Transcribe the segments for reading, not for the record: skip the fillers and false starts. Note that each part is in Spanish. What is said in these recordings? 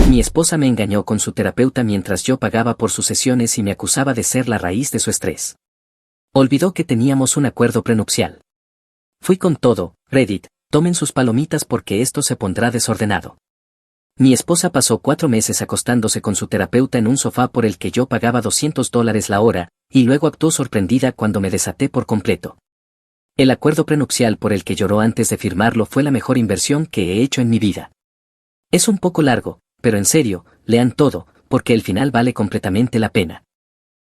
Mi esposa me engañó con su terapeuta mientras yo pagaba por sus sesiones y me acusaba de ser la raíz de su estrés. Olvidó que teníamos un acuerdo prenupcial. Fui con todo. Reddit, tomen sus palomitas porque esto se pondrá desordenado. Mi esposa pasó 4 meses acostándose con su terapeuta en un sofá por el que yo pagaba $200 la hora, y luego actuó sorprendida cuando me desaté por completo. El acuerdo prenupcial por el que lloró antes de firmarlo fue la mejor inversión que he hecho en mi vida. Es un poco largo, pero en serio, lean todo, porque el final vale completamente la pena.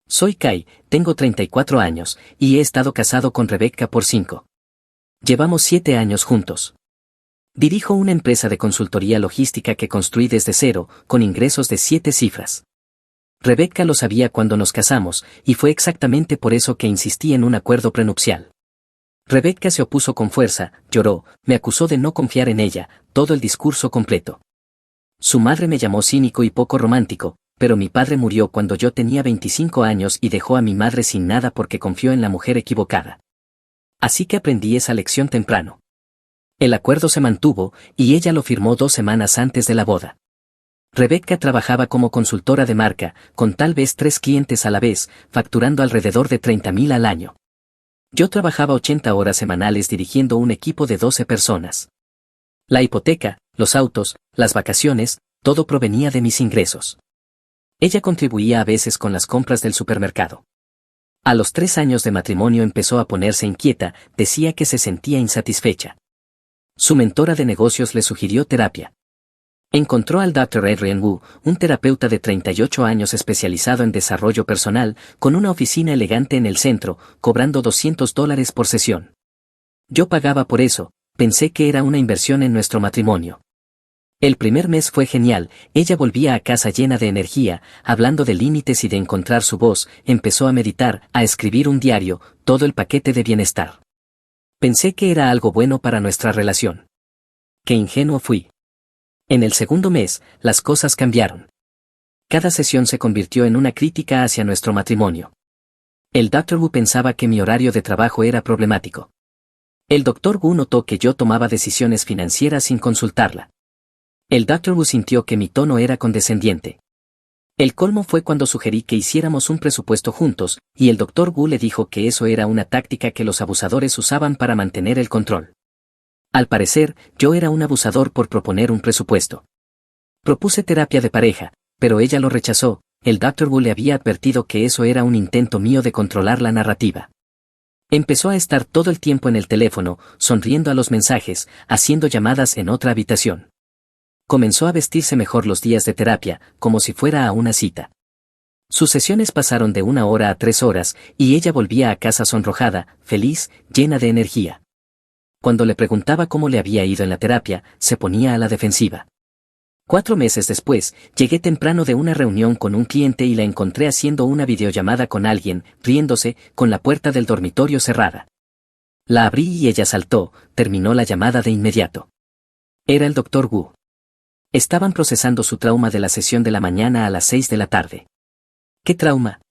Soy Kai, tengo 34 años, y he estado casado con Rebecca por 5. Llevamos 7 años juntos. Dirijo una empresa de consultoría logística que construí desde cero, con ingresos de 7 cifras. Rebecca lo sabía cuando nos casamos, y fue exactamente por eso que insistí en un acuerdo prenupcial. Rebecca se opuso con fuerza, lloró, me acusó de no confiar en ella, todo el discurso completo. Su madre me llamó cínico y poco romántico, pero mi padre murió cuando yo tenía 25 años y dejó a mi madre sin nada porque confió en la mujer equivocada. Así que aprendí esa lección temprano. El acuerdo se mantuvo, y ella lo firmó 2 semanas antes de la boda. Rebecca trabajaba como consultora de marca, con tal vez 3 clientes a la vez, facturando alrededor de $30,000 al año. Yo trabajaba 80 horas semanales dirigiendo un equipo de 12 personas. La hipoteca, los autos, las vacaciones, todo provenía de mis ingresos. Ella contribuía a veces con las compras del supermercado. A los 3 años de matrimonio empezó a ponerse inquieta, decía que se sentía insatisfecha. Su mentora de negocios le sugirió terapia. Encontró al Dr. Adrian Wu, un terapeuta de 38 años especializado en desarrollo personal, con una oficina elegante en el centro, cobrando $200 por sesión. Yo pagaba por eso, pensé que era una inversión en nuestro matrimonio. El primer mes fue genial, ella volvía a casa llena de energía, hablando de límites y de encontrar su voz, empezó a meditar, a escribir un diario, todo el paquete de bienestar. Pensé que era algo bueno para nuestra relación. Qué ingenuo fui. En el segundo mes, las cosas cambiaron. Cada sesión se convirtió en una crítica hacia nuestro matrimonio. El Dr. Wu pensaba que mi horario de trabajo era problemático. El Dr. Wu notó que yo tomaba decisiones financieras sin consultarla. El Dr. Wu sintió que mi tono era condescendiente. El colmo fue cuando sugerí que hiciéramos un presupuesto juntos, y el Dr. Wu le dijo que eso era una táctica que los abusadores usaban para mantener el control. Al parecer, yo era un abusador por proponer un presupuesto. Propuse terapia de pareja, pero ella lo rechazó. El Dr. Wu le había advertido que eso era un intento mío de controlar la narrativa. Empezó a estar todo el tiempo en el teléfono, sonriendo a los mensajes, haciendo llamadas en otra habitación. Comenzó a vestirse mejor los días de terapia, como si fuera a una cita. Sus sesiones pasaron de 1 hora a 3 horas, y ella volvía a casa sonrojada, feliz, llena de energía. Cuando le preguntaba cómo le había ido en la terapia, se ponía a la defensiva. 4 meses después, llegué temprano de una reunión con un cliente y la encontré haciendo una videollamada con alguien, riéndose, con la puerta del dormitorio cerrada. La abrí y ella saltó, terminó la llamada de inmediato. Era el Dr. Wu. Estaban procesando su trauma de la sesión de la mañana a las 6 de la tarde. ¿Qué trauma?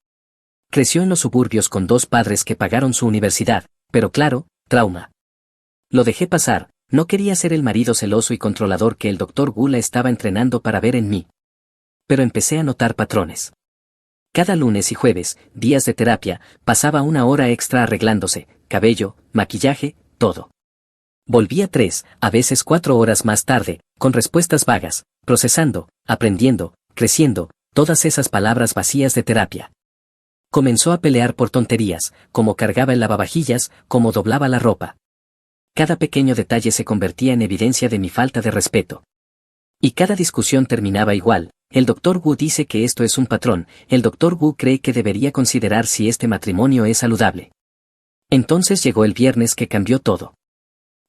Creció en los suburbios con 2 padres que pagaron su universidad, pero claro, trauma. Lo dejé pasar, no quería ser el marido celoso y controlador que el Dr. Wu la estaba entrenando para ver en mí. Pero empecé a notar patrones. Cada lunes y jueves, días de terapia, pasaba 1 hora extra arreglándose, cabello, maquillaje, todo. Volvía 3, a veces 4 horas más tarde, con respuestas vagas, procesando, aprendiendo, creciendo, todas esas palabras vacías de terapia. Comenzó a pelear por tonterías, como cargaba el lavavajillas, como doblaba la ropa. Cada pequeño detalle se convertía en evidencia de mi falta de respeto. Y cada discusión terminaba igual. El Dr. Wu dice que esto es un patrón, el Dr. Wu cree que debería considerar si este matrimonio es saludable. Entonces llegó el viernes que cambió todo.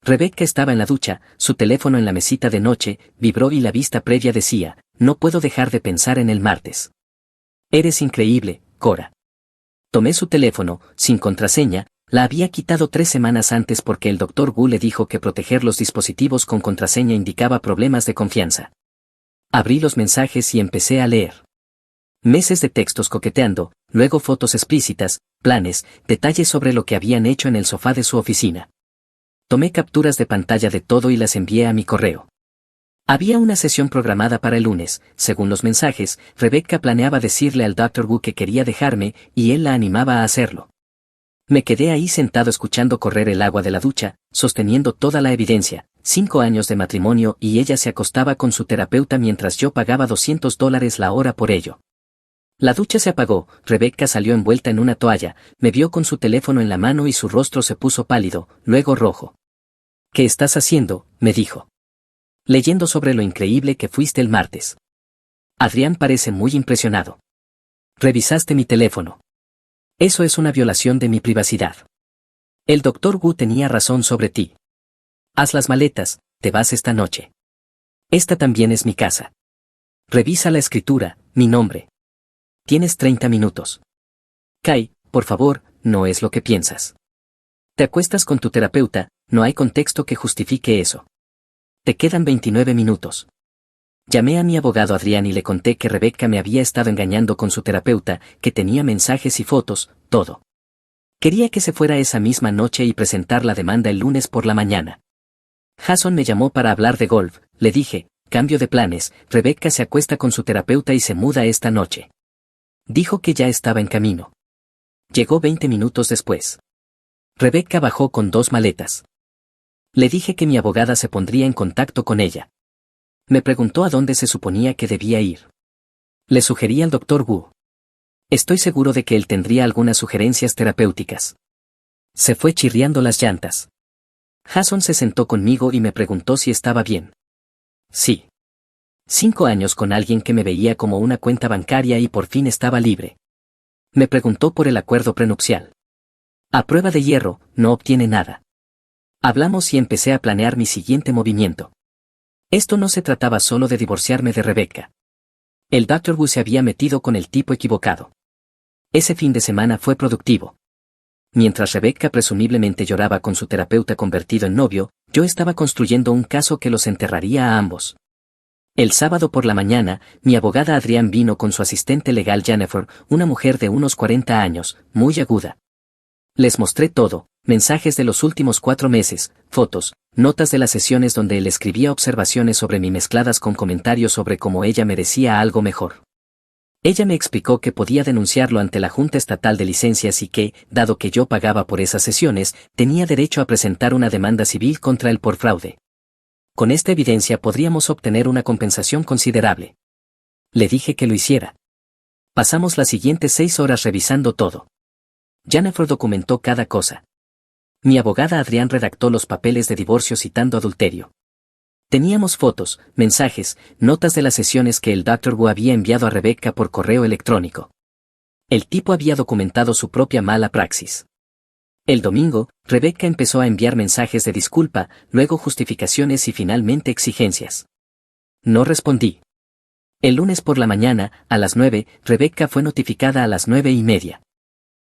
Rebecca estaba en la ducha, su teléfono en la mesita de noche, vibró y la vista previa decía, no puedo dejar de pensar en el martes. Eres increíble, Cora. Tomé su teléfono, sin contraseña, la había quitado 3 semanas antes porque el Dr. Wu le dijo que proteger los dispositivos con contraseña indicaba problemas de confianza. Abrí los mensajes y empecé a leer. Meses de textos coqueteando, luego fotos explícitas, planes, detalles sobre lo que habían hecho en el sofá de su oficina. Tomé capturas de pantalla de todo y las envié a mi correo. Había una sesión programada para el lunes. Según los mensajes, Rebecca planeaba decirle al Dr. Wu que quería dejarme, y él la animaba a hacerlo. Me quedé ahí sentado escuchando correr el agua de la ducha, sosteniendo toda la evidencia, 5 años de matrimonio, y ella se acostaba con su terapeuta mientras yo pagaba $200 la hora por ello. La ducha se apagó, Rebecca salió envuelta en una toalla, me vio con su teléfono en la mano y su rostro se puso pálido, luego rojo. ¿Qué estás haciendo?, me dijo. Leyendo sobre lo increíble que fuiste el martes. Adrián parece muy impresionado. Revisaste mi teléfono. Eso es una violación de mi privacidad. El Dr. Wu tenía razón sobre ti. Haz las maletas, te vas esta noche. Esta también es mi casa. Revisa la escritura, mi nombre. Tienes 30 minutos. Kai, por favor, no es lo que piensas. Te acuestas con tu terapeuta, no hay contexto que justifique eso. Te quedan 29 minutos. Llamé a mi abogado Adrián y le conté que Rebecca me había estado engañando con su terapeuta, que tenía mensajes y fotos, todo. Quería que se fuera esa misma noche y presentar la demanda el lunes por la mañana. Jason me llamó para hablar de golf, le dije, cambio de planes, Rebecca se acuesta con su terapeuta y se muda esta noche. Dijo que ya estaba en camino. Llegó 20 minutos después. Rebecca bajó con 2 maletas. Le dije que mi abogada se pondría en contacto con ella. Me preguntó a dónde se suponía que debía ir. Le sugerí al Dr. Wu. Estoy seguro de que él tendría algunas sugerencias terapéuticas. Se fue chirriando las llantas. Jason se sentó conmigo y me preguntó si estaba bien. Sí. 5 años con alguien que me veía como una cuenta bancaria y por fin estaba libre. Me preguntó por el acuerdo prenupcial. A prueba de hierro, no obtiene nada. Hablamos y empecé a planear mi siguiente movimiento. Esto no se trataba solo de divorciarme de Rebecca. El Dr. Wu se había metido con el tipo equivocado. Ese fin de semana fue productivo. Mientras Rebecca presumiblemente lloraba con su terapeuta convertido en novio, yo estaba construyendo un caso que los enterraría a ambos. El sábado por la mañana, mi abogada Adrián vino con su asistente legal Jennifer, una mujer de unos 40 años, muy aguda. Les mostré todo, mensajes de los últimos 4 meses, fotos, notas de las sesiones donde él escribía observaciones sobre mí mezcladas con comentarios sobre cómo ella merecía algo mejor. Ella me explicó que podía denunciarlo ante la Junta Estatal de Licencias y que, dado que yo pagaba por esas sesiones, tenía derecho a presentar una demanda civil contra él por fraude. Con esta evidencia podríamos obtener una compensación considerable. Le dije que lo hiciera. Pasamos las siguientes 6 horas revisando todo. Jennifer documentó cada cosa. Mi abogada Adrián redactó los papeles de divorcio citando adulterio. Teníamos fotos, mensajes, notas de las sesiones que el Dr. Wu había enviado a Rebecca por correo electrónico. El tipo había documentado su propia mala praxis. El domingo, Rebecca empezó a enviar mensajes de disculpa, luego justificaciones y finalmente exigencias. No respondí. El lunes por la mañana, a las 9, Rebecca fue notificada a las 9:30.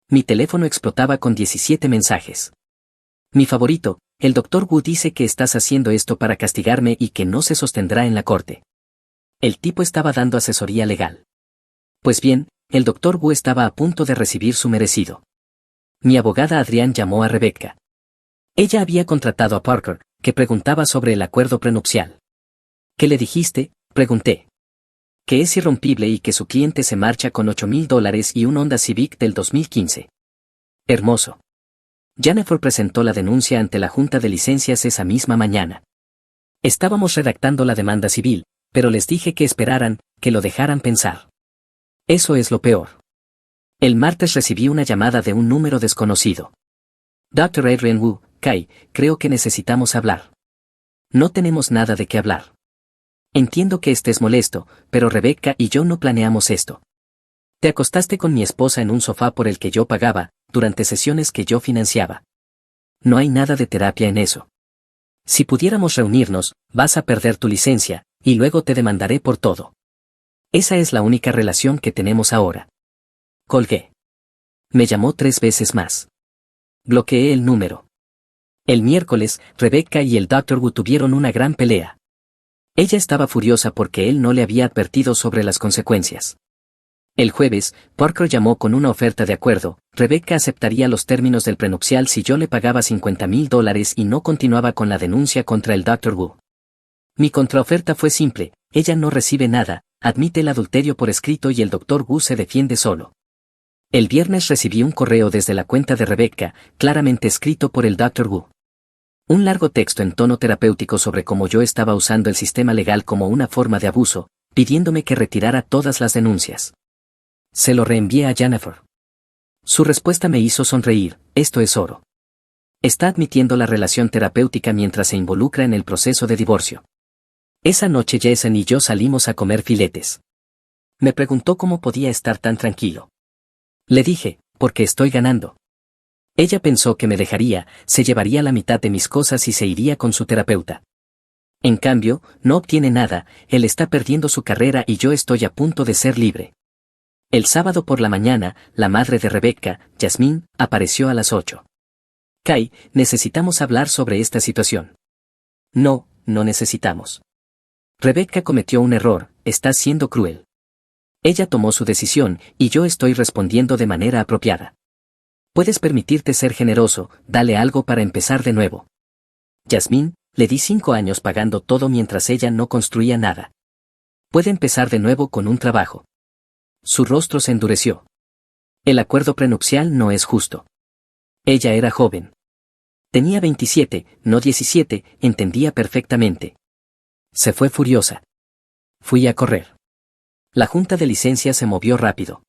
Mi teléfono explotaba con 17 mensajes. Mi favorito, el Dr. Wu dice que estás haciendo esto para castigarme y que no se sostendrá en la corte. El tipo estaba dando asesoría legal. Pues bien, el Dr. Wu estaba a punto de recibir su merecido. Mi abogada Adrián llamó a Rebecca. Ella había contratado a Parker, que preguntaba sobre el acuerdo prenupcial. ¿Qué le dijiste?, pregunté. Que es irrompible y que su cliente se marcha con $8,000 y un Honda Civic del 2015. Hermoso. Jennifer presentó la denuncia ante la Junta de Licencias esa misma mañana. Estábamos redactando la demanda civil, pero les dije que esperaran, que lo dejaran pensar. Eso es lo peor. El martes recibí una llamada de un número desconocido. Dr. Adrian Wu, Kai, creo que necesitamos hablar. No tenemos nada de qué hablar. Entiendo que estés molesto, pero Rebecca y yo no planeamos esto. Te acostaste con mi esposa en un sofá por el que yo pagaba, durante sesiones que yo financiaba. No hay nada de terapia en eso. Si pudiéramos reunirnos, vas a perder tu licencia, y luego te demandaré por todo. Esa es la única relación que tenemos ahora. Colgué. Me llamó 3 veces más. Bloqueé el número. El miércoles, Rebecca y el Dr. Wu tuvieron una gran pelea. Ella estaba furiosa porque él no le había advertido sobre las consecuencias. El jueves, Parker llamó con una oferta de acuerdo. Rebecca aceptaría los términos del prenupcial si yo le pagaba $50,000 y no continuaba con la denuncia contra el Dr. Wu. Mi contraoferta fue simple: ella no recibe nada, admite el adulterio por escrito y el Dr. Wu se defiende solo. El viernes recibí un correo desde la cuenta de Rebecca, claramente escrito por el Dr. Wu. Un largo texto en tono terapéutico sobre cómo yo estaba usando el sistema legal como una forma de abuso, pidiéndome que retirara todas las denuncias. Se lo reenvié a Jennifer. Su respuesta me hizo sonreír: esto es oro. Está admitiendo la relación terapéutica mientras se involucra en el proceso de divorcio. Esa noche Jason y yo salimos a comer filetes. Me preguntó cómo podía estar tan tranquilo. Le dije: porque estoy ganando. Ella pensó que me dejaría, se llevaría la mitad de mis cosas y se iría con su terapeuta. En cambio, no obtiene nada, él está perdiendo su carrera y yo estoy a punto de ser libre. El sábado por la mañana, la madre de Rebecca, Jasmine, apareció a las 8. Kai, necesitamos hablar sobre esta situación. No, no necesitamos. Rebecca cometió un error, está siendo cruel. Ella tomó su decisión y yo estoy respondiendo de manera apropiada. Puedes permitirte ser generoso, dale algo para empezar de nuevo. Jasmine, le di 5 años pagando todo mientras ella no construía nada. Puede empezar de nuevo con un trabajo. Su rostro se endureció. El acuerdo prenupcial no es justo. Ella era joven. Tenía 27, no 17, entendía perfectamente. Se fue furiosa. Fui a correr. La junta de licencia se movió rápido.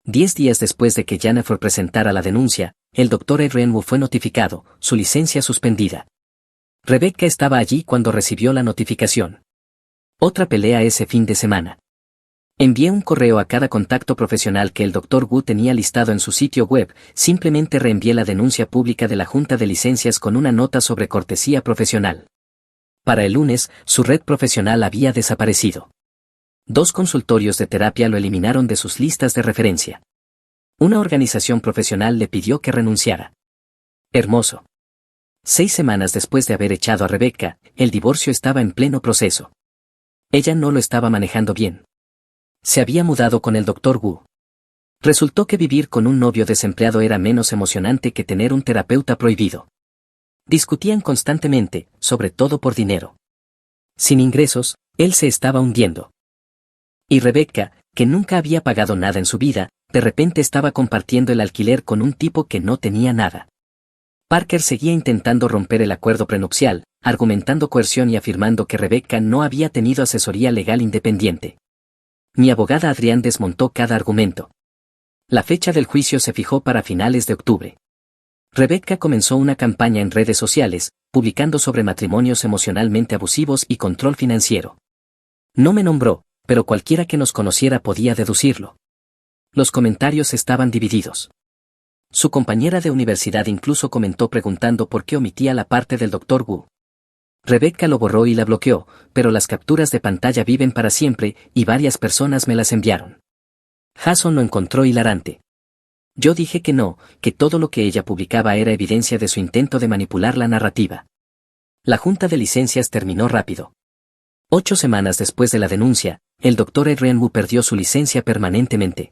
10 días después de que Jennifer presentara la denuncia, el Dr. Adrian Wu fue notificado, su licencia suspendida. Rebecca estaba allí cuando recibió la notificación. Otra pelea ese fin de semana. Envié un correo a cada contacto profesional que el Dr. Wu tenía listado en su sitio web, simplemente reenvié la denuncia pública de la junta de licencias con una nota sobre cortesía profesional. Para el lunes, su red profesional había desaparecido. 2 consultorios de terapia lo eliminaron de sus listas de referencia. Una organización profesional le pidió que renunciara. Hermoso. 6 semanas después de haber echado a Rebecca, el divorcio estaba en pleno proceso. Ella no lo estaba manejando bien. Se había mudado con el Dr. Wu. Resultó que vivir con un novio desempleado era menos emocionante que tener un terapeuta prohibido. Discutían constantemente, sobre todo por dinero. Sin ingresos, él se estaba hundiendo. Y Rebecca, que nunca había pagado nada en su vida, de repente estaba compartiendo el alquiler con un tipo que no tenía nada. Parker seguía intentando romper el acuerdo prenupcial, argumentando coerción y afirmando que Rebecca no había tenido asesoría legal independiente. Mi abogada Adrián desmontó cada argumento. La fecha del juicio se fijó para finales de octubre. Rebecca comenzó una campaña en redes sociales, publicando sobre matrimonios emocionalmente abusivos y control financiero. No me nombró, pero cualquiera que nos conociera podía deducirlo. Los comentarios estaban divididos. Su compañera de universidad incluso comentó preguntando por qué omitía la parte del Dr. Wu. Rebecca lo borró y la bloqueó, pero las capturas de pantalla viven para siempre y varias personas me las enviaron. Jason lo encontró hilarante. Yo dije que no, que todo lo que ella publicaba era evidencia de su intento de manipular la narrativa. La junta de licencias terminó rápido. 8 semanas después de la denuncia, el Dr. Adrian Wu perdió su licencia permanentemente.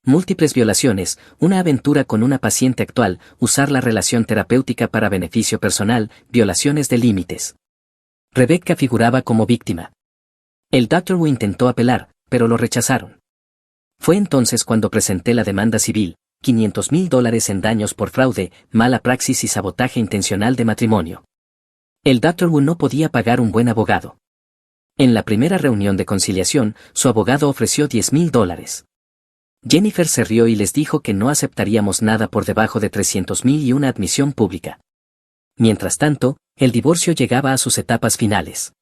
Múltiples violaciones, una aventura con una paciente actual, usar la relación terapéutica para beneficio personal, violaciones de límites. Rebecca figuraba como víctima. El Dr. Wu intentó apelar, pero lo rechazaron. Fue entonces cuando presenté la demanda civil, $500,000 en daños por fraude, mala praxis y sabotaje intencional de matrimonio. El Dr. Wu no podía pagar un buen abogado. En la primera reunión de conciliación, su abogado ofreció $10,000. Jennifer se rió y les dijo que no aceptaríamos nada por debajo de $300,000 y una admisión pública. Mientras tanto, el divorcio llegaba a sus etapas finales.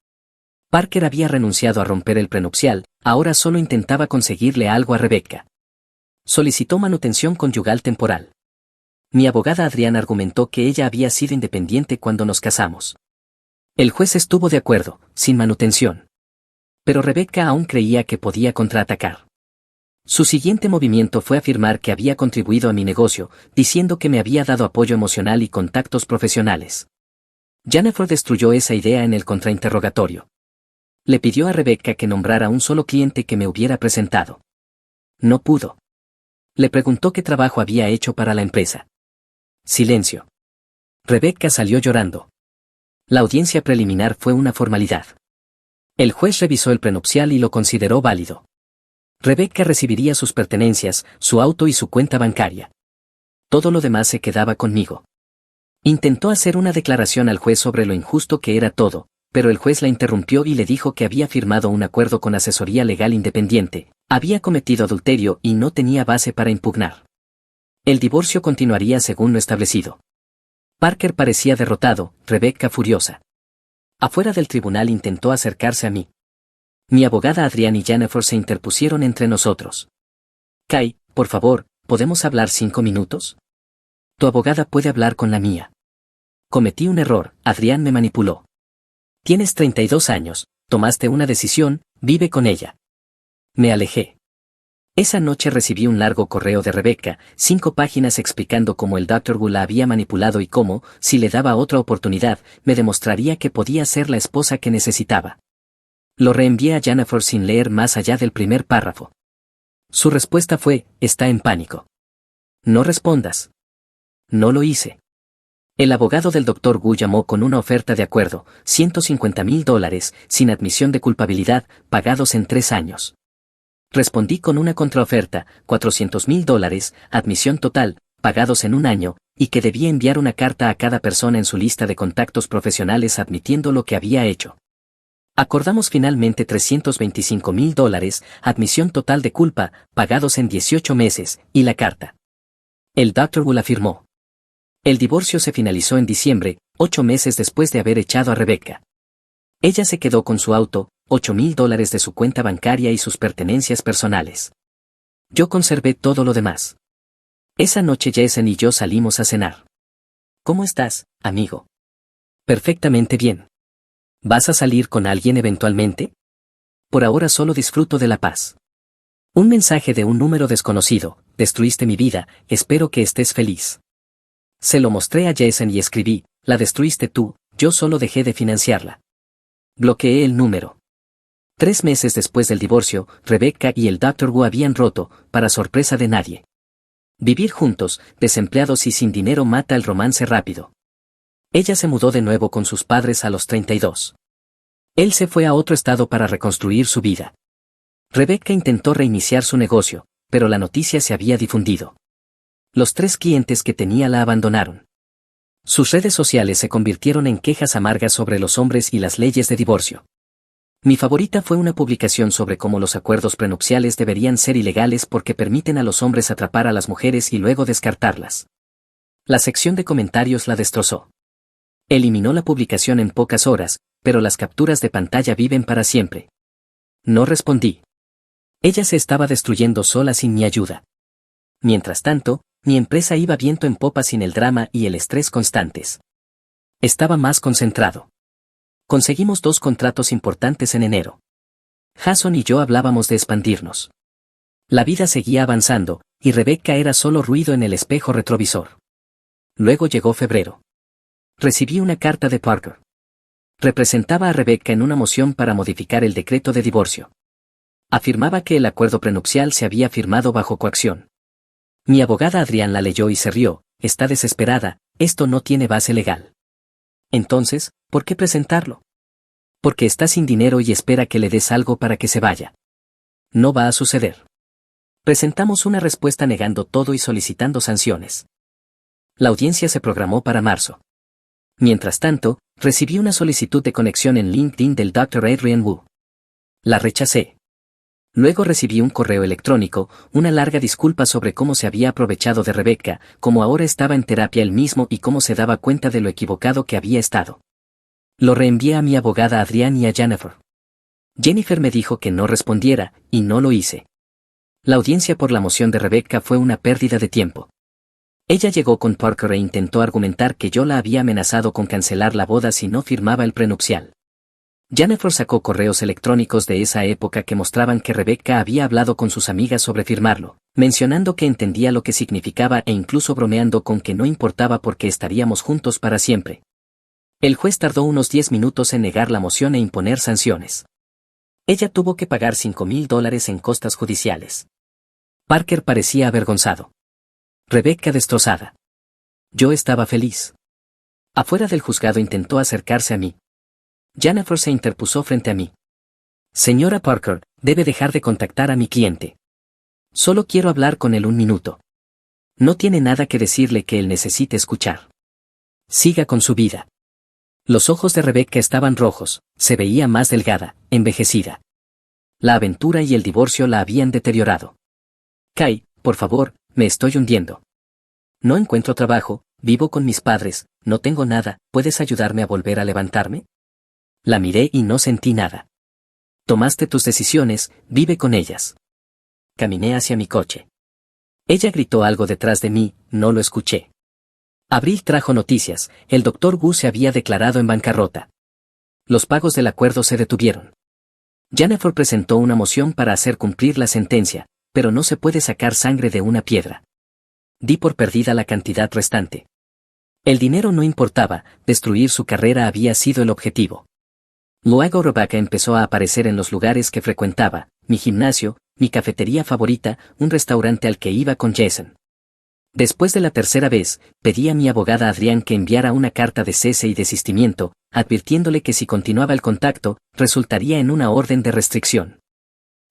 Parker había renunciado a romper el prenupcial, ahora solo intentaba conseguirle algo a Rebecca. Solicitó manutención conyugal temporal. Mi abogada Adrián argumentó que ella había sido independiente cuando nos casamos. El juez estuvo de acuerdo, sin manutención. Pero Rebecca aún creía que podía contraatacar. Su siguiente movimiento fue afirmar que había contribuido a mi negocio, diciendo que me había dado apoyo emocional y contactos profesionales. Jennifer destruyó esa idea en el contrainterrogatorio. Le pidió a Rebecca que nombrara un solo cliente que me hubiera presentado. No pudo. Le preguntó qué trabajo había hecho para la empresa. Silencio. Rebecca salió llorando. La audiencia preliminar fue una formalidad. El juez revisó el prenupcial y lo consideró válido. Rebecca recibiría sus pertenencias, su auto y su cuenta bancaria. Todo lo demás se quedaba conmigo. Intentó hacer una declaración al juez sobre lo injusto que era todo, pero el juez la interrumpió y le dijo que había firmado un acuerdo con asesoría legal independiente, había cometido adulterio y no tenía base para impugnar. El divorcio continuaría según lo establecido. Parker parecía derrotado, Rebecca furiosa. Afuera del tribunal intentó acercarse a mí. Mi abogada Adrián y Jennifer se interpusieron entre nosotros. Kai, por favor, ¿podemos hablar 5 minutos? Tu abogada puede hablar con la mía. Cometí un error, Adrián me manipuló. Tienes 32 años, tomaste una decisión, vive con ella. Me alejé. Esa noche recibí un largo correo de Rebecca, 5 páginas explicando cómo el Dr. Wu la había manipulado y cómo, si le daba otra oportunidad, me demostraría que podía ser la esposa que necesitaba. Lo reenvié a Jennifer sin leer más allá del primer párrafo. Su respuesta fue, está en pánico. No respondas. No lo hice. El abogado del Dr. Wu llamó con una oferta de acuerdo, $150,000, sin admisión de culpabilidad, pagados en 3 años. Respondí con una contraoferta, $400,000, admisión total, pagados en 1 año, y que debía enviar una carta a cada persona en su lista de contactos profesionales admitiendo lo que había hecho. Acordamos finalmente $325,000, admisión total de culpa, pagados en 18 meses, y la carta. El Dr. Wu la firmó. El divorcio se finalizó en diciembre, 8 meses después de haber echado a Rebecca. Ella se quedó con su auto, $8,000 de su cuenta bancaria y sus pertenencias personales. Yo conservé todo lo demás. Esa noche Jason y yo salimos a cenar. ¿Cómo estás, amigo? Perfectamente bien. ¿Vas a salir con alguien eventualmente? Por ahora solo disfruto de la paz. Un mensaje de un número desconocido, destruiste mi vida, espero que estés feliz. Se lo mostré a Jason y escribí, la destruiste tú, yo solo dejé de financiarla. Bloqueé el número. 3 meses después del divorcio, Rebecca y el Dr. Wu habían roto, para sorpresa de nadie. Vivir juntos, desempleados y sin dinero mata el romance rápido. Ella se mudó de nuevo con sus padres a los 32. Él se fue a otro estado para reconstruir su vida. Rebecca intentó reiniciar su negocio, pero la noticia se había difundido. Los 3 clientes que tenía la abandonaron. Sus redes sociales se convirtieron en quejas amargas sobre los hombres y las leyes de divorcio. Mi favorita fue una publicación sobre cómo los acuerdos prenupciales deberían ser ilegales porque permiten a los hombres atrapar a las mujeres y luego descartarlas. La sección de comentarios la destrozó. Eliminó la publicación en pocas horas, pero las capturas de pantalla viven para siempre. No respondí. Ella se estaba destruyendo sola sin mi ayuda. Mientras tanto, mi empresa iba viento en popa sin el drama y el estrés constantes. Estaba más concentrado. Conseguimos 2 contratos importantes en enero. Jason y yo hablábamos de expandirnos. La vida seguía avanzando, y Rebecca era solo ruido en el espejo retrovisor. Luego llegó febrero. Recibí una carta de Parker. Representaba a Rebecca en una moción para modificar el decreto de divorcio. Afirmaba que el acuerdo prenupcial se había firmado bajo coacción. Mi abogada Adrián la leyó y se rió, está desesperada, esto no tiene base legal. Entonces, ¿por qué presentarlo? Porque está sin dinero y espera que le des algo para que se vaya. No va a suceder. Presentamos una respuesta negando todo y solicitando sanciones. La audiencia se programó para marzo. Mientras tanto, recibí una solicitud de conexión en LinkedIn del Dr. Adrian Wu. La rechacé. Luego recibí un correo electrónico, una larga disculpa sobre cómo se había aprovechado de Rebecca, cómo ahora estaba en terapia él mismo y cómo se daba cuenta de lo equivocado que había estado. Lo reenvié a mi abogada Adrián y a Jennifer. Jennifer me dijo que no respondiera, y no lo hice. La audiencia por la moción de Rebecca fue una pérdida de tiempo. Ella llegó con Parker e intentó argumentar que yo la había amenazado con cancelar la boda si no firmaba el prenupcial. Jennifer sacó correos electrónicos de esa época que mostraban que Rebecca había hablado con sus amigas sobre firmarlo, mencionando que entendía lo que significaba e incluso bromeando con que no importaba porque estaríamos juntos para siempre. El juez tardó unos 10 minutos en negar la moción e imponer sanciones. Ella tuvo que pagar $5,000 en costas judiciales. Parker parecía avergonzado. Rebecca destrozada. Yo estaba feliz. Afuera del juzgado intentó acercarse a mí. Jennifer se interpuso frente a mí. Señora Parker, debe dejar de contactar a mi cliente. Solo quiero hablar con él un minuto. No tiene nada que decirle que él necesite escuchar. Siga con su vida. Los ojos de Rebecca estaban rojos, se veía más delgada, envejecida. La aventura y el divorcio la habían deteriorado. Kai, por favor, me estoy hundiendo. No encuentro trabajo, vivo con mis padres, no tengo nada, ¿puedes ayudarme a volver a levantarme? La miré y no sentí nada. Tomaste tus decisiones, vive con ellas. Caminé hacia mi coche. Ella gritó algo detrás de mí, no lo escuché. Abril trajo noticias, el Dr. Wu se había declarado en bancarrota. Los pagos del acuerdo se detuvieron. Jennifer presentó una moción para hacer cumplir la sentencia, pero no se puede sacar sangre de una piedra. Di por perdida la cantidad restante. El dinero no importaba, destruir su carrera había sido el objetivo. Luego Rebecca empezó a aparecer en los lugares que frecuentaba, mi gimnasio, mi cafetería favorita, un restaurante al que iba con Jason. Después de la tercera vez, pedí a mi abogada Adrián que enviara una carta de cese y desistimiento, advirtiéndole que si continuaba el contacto, resultaría en una orden de restricción.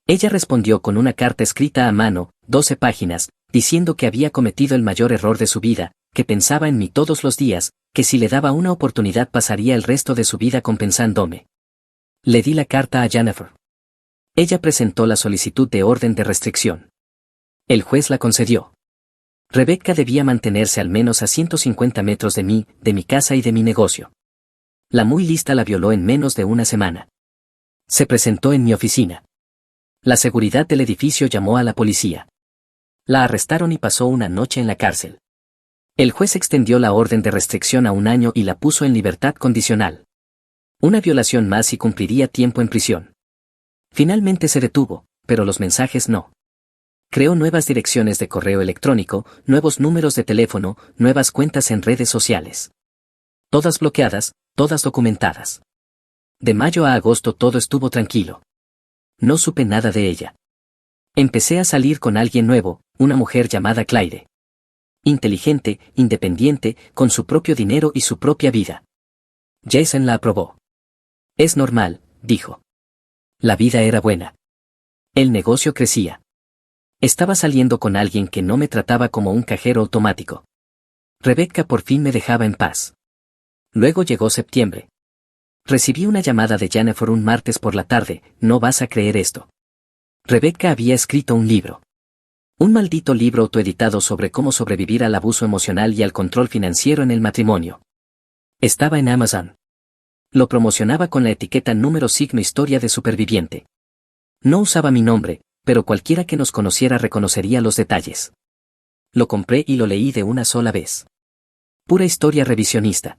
Ella respondió con una carta escrita a mano, 12 páginas, diciendo que había cometido el mayor error de su vida, que pensaba en mí todos los días, que si le daba una oportunidad pasaría el resto de su vida compensándome. Le di la carta a Jennifer. Ella presentó la solicitud de orden de restricción. El juez la concedió. Rebecca debía mantenerse al menos a 150 metros de mí, de mi casa y de mi negocio. La muy lista la violó en menos de una semana. Se presentó en mi oficina. La seguridad del edificio llamó a la policía. La arrestaron y pasó una noche en la cárcel. El juez extendió la orden de restricción a 1 año y la puso en libertad condicional. Una violación más y cumpliría tiempo en prisión. Finalmente se detuvo, pero los mensajes no. Creó nuevas direcciones de correo electrónico, nuevos números de teléfono, nuevas cuentas en redes sociales. Todas bloqueadas, todas documentadas. De mayo a agosto todo estuvo tranquilo. No supe nada de ella. Empecé a salir con alguien nuevo, una mujer llamada Claire. Inteligente, independiente, con su propio dinero y su propia vida. Jason la aprobó. Es normal, dijo. La vida era buena. El negocio crecía. Estaba saliendo con alguien que no me trataba como un cajero automático. Rebecca por fin me dejaba en paz. Luego llegó septiembre. Recibí una llamada de Jennifer un martes por la tarde, no vas a creer esto. Rebecca había escrito un libro. Un maldito libro autoeditado sobre cómo sobrevivir al abuso emocional y al control financiero en el matrimonio. Estaba en Amazon. Lo promocionaba con la etiqueta número signo historia de superviviente. No usaba mi nombre, pero cualquiera que nos conociera reconocería los detalles. Lo compré y lo leí de una sola vez. Pura historia revisionista.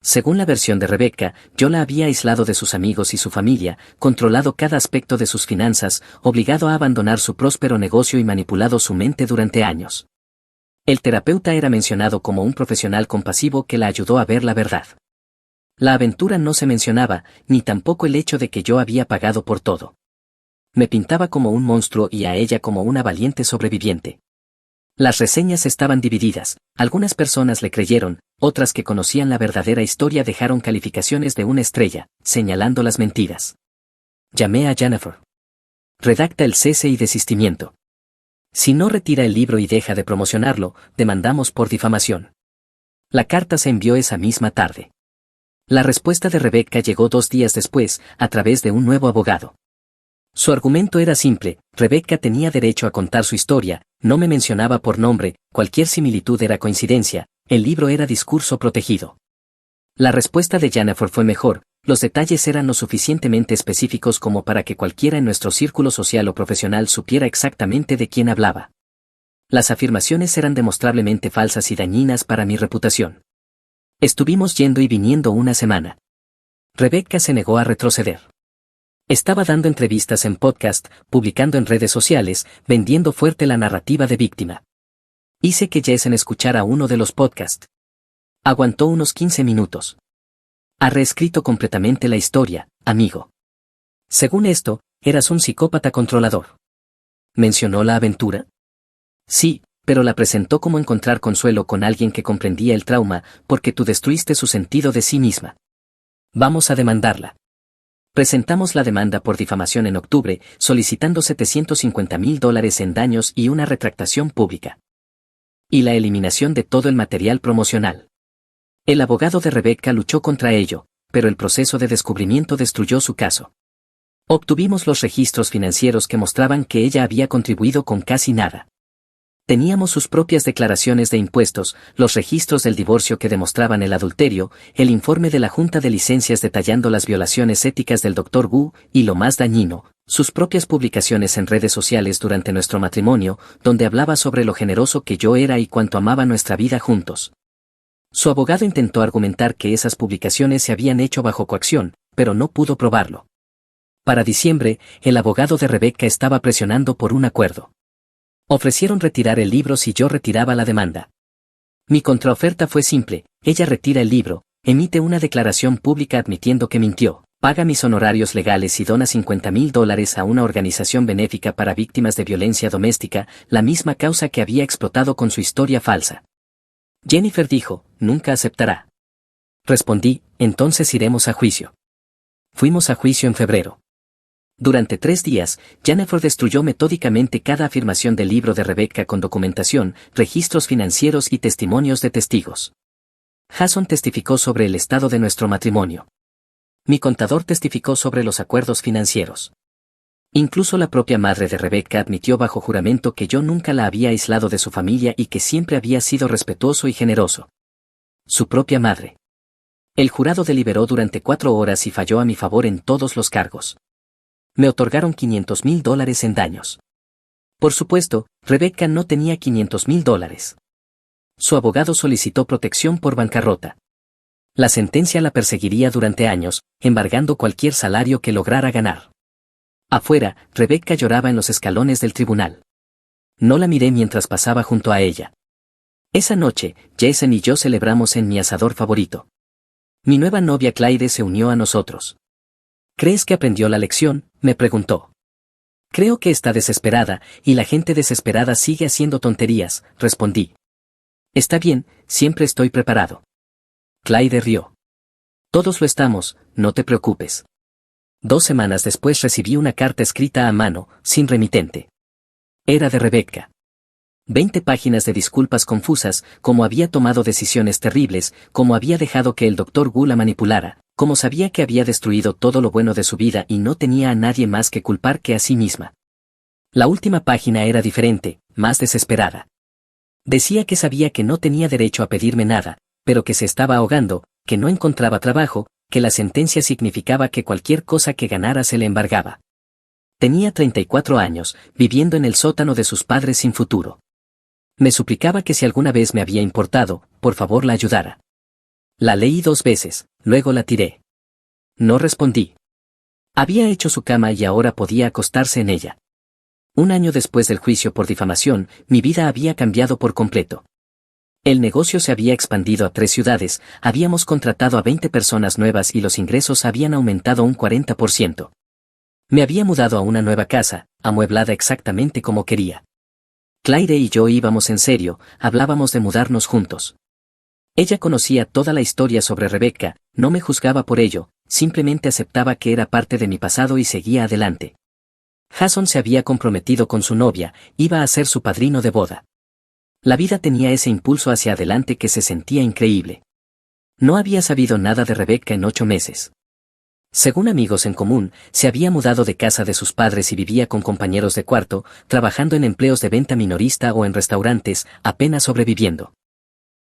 Según la versión de Rebecca, yo la había aislado de sus amigos y su familia, controlado cada aspecto de sus finanzas, obligado a abandonar su próspero negocio y manipulado su mente durante años. El terapeuta era mencionado como un profesional compasivo que la ayudó a ver la verdad. La aventura no se mencionaba, ni tampoco el hecho de que yo había pagado por todo. Me pintaba como un monstruo y a ella como una valiente sobreviviente. Las reseñas estaban divididas, algunas personas le creyeron, otras que conocían la verdadera historia dejaron calificaciones de 1 estrella, señalando las mentiras. Llamé a Jennifer. Redacta el cese y desistimiento. Si no retira el libro y deja de promocionarlo, demandamos por difamación. La carta se envió esa misma tarde. La respuesta de Rebecca llegó 2 días después, a través de un nuevo abogado. Su argumento era simple, Rebecca tenía derecho a contar su historia, no me mencionaba por nombre, cualquier similitud era coincidencia, el libro era discurso protegido. La respuesta de Jennifer fue mejor, los detalles eran lo suficientemente específicos como para que cualquiera en nuestro círculo social o profesional supiera exactamente de quién hablaba. Las afirmaciones eran demostrablemente falsas y dañinas para mi reputación. Estuvimos yendo y viniendo una semana. Rebecca se negó a retroceder. Estaba dando entrevistas en podcast, publicando en redes sociales, vendiendo fuerte la narrativa de víctima. Hice que Jason escuchara uno de los podcasts. Aguantó unos 15 minutos. Ha reescrito completamente la historia, amigo. Según esto, eras un psicópata controlador. ¿Mencionó la aventura? Sí, pero la presentó como encontrar consuelo con alguien que comprendía el trauma, porque tú destruiste su sentido de sí misma. Vamos a demandarla. Presentamos la demanda por difamación en octubre, solicitando $750,000 en daños y una retractación pública. Y la eliminación de todo el material promocional. El abogado de Rebecca luchó contra ello, pero el proceso de descubrimiento destruyó su caso. Obtuvimos los registros financieros que mostraban que ella había contribuido con casi nada. Teníamos sus propias declaraciones de impuestos, los registros del divorcio que demostraban el adulterio, el informe de la Junta de Licencias detallando las violaciones éticas del Dr. Wu, y lo más dañino, sus propias publicaciones en redes sociales durante nuestro matrimonio, donde hablaba sobre lo generoso que yo era y cuánto amaba nuestra vida juntos. Su abogado intentó argumentar que esas publicaciones se habían hecho bajo coacción, pero no pudo probarlo. Para diciembre, el abogado de Rebecca estaba presionando por un acuerdo. Ofrecieron retirar el libro si yo retiraba la demanda. Mi contraoferta fue simple: ella retira el libro, emite una declaración pública admitiendo que mintió, paga mis honorarios legales y dona $50,000 a una organización benéfica para víctimas de violencia doméstica, la misma causa que había explotado con su historia falsa. Jennifer dijo: nunca aceptará. Respondí: entonces iremos a juicio. Fuimos a juicio en febrero. Durante 3 días, Jennifer destruyó metódicamente cada afirmación del libro de Rebecca con documentación, registros financieros y testimonios de testigos. Jason testificó sobre el estado de nuestro matrimonio. Mi contador testificó sobre los acuerdos financieros. Incluso la propia madre de Rebecca admitió bajo juramento que yo nunca la había aislado de su familia y que siempre había sido respetuoso y generoso. Su propia madre. El jurado deliberó durante 4 horas y falló a mi favor en todos los cargos. Me otorgaron $500,000 en daños. Por supuesto, Rebecca no tenía $500,000. Su abogado solicitó protección por bancarrota. La sentencia la perseguiría durante años, embargando cualquier salario que lograra ganar. Afuera, Rebecca lloraba en los escalones del tribunal. No la miré mientras pasaba junto a ella. Esa noche, Jason y yo celebramos en mi asador favorito. Mi nueva novia Clyde se unió a nosotros. ¿Crees que aprendió la lección?, me preguntó. Creo que está desesperada, y la gente desesperada sigue haciendo tonterías, respondí. Está bien, siempre estoy preparado. Clyde rió. Todos lo estamos, no te preocupes. 2 semanas después recibí una carta escrita a mano, sin remitente. Era de Rebecca. 20 páginas de disculpas confusas, cómo había tomado decisiones terribles, cómo había dejado que el Dr. Wu la manipulara, cómo sabía que había destruido todo lo bueno de su vida y no tenía a nadie más que culpar que a sí misma. La última página era diferente, más desesperada. Decía que sabía que no tenía derecho a pedirme nada, pero que se estaba ahogando, que no encontraba trabajo, que la sentencia significaba que cualquier cosa que ganara se le embargaba. Tenía 34 años, viviendo en el sótano de sus padres sin futuro. Me suplicaba que si alguna vez me había importado, por favor la ayudara. La leí 2 veces, luego la tiré. No respondí. Había hecho su cama y ahora podía acostarse en ella. 1 año después del juicio por difamación, mi vida había cambiado por completo. El negocio se había expandido a 3 ciudades, habíamos contratado a 20 personas nuevas y los ingresos habían aumentado un 40%. Me había mudado a una nueva casa, amueblada exactamente como quería. Clyde y yo íbamos en serio, hablábamos de mudarnos juntos. Ella conocía toda la historia sobre Rebecca, no me juzgaba por ello, simplemente aceptaba que era parte de mi pasado y seguía adelante. Jason se había comprometido con su novia, iba a ser su padrino de boda. La vida tenía ese impulso hacia adelante que se sentía increíble. No había sabido nada de Rebecca en 8 meses. Según amigos en común, se había mudado de casa de sus padres y vivía con compañeros de cuarto, trabajando en empleos de venta minorista o en restaurantes, apenas sobreviviendo.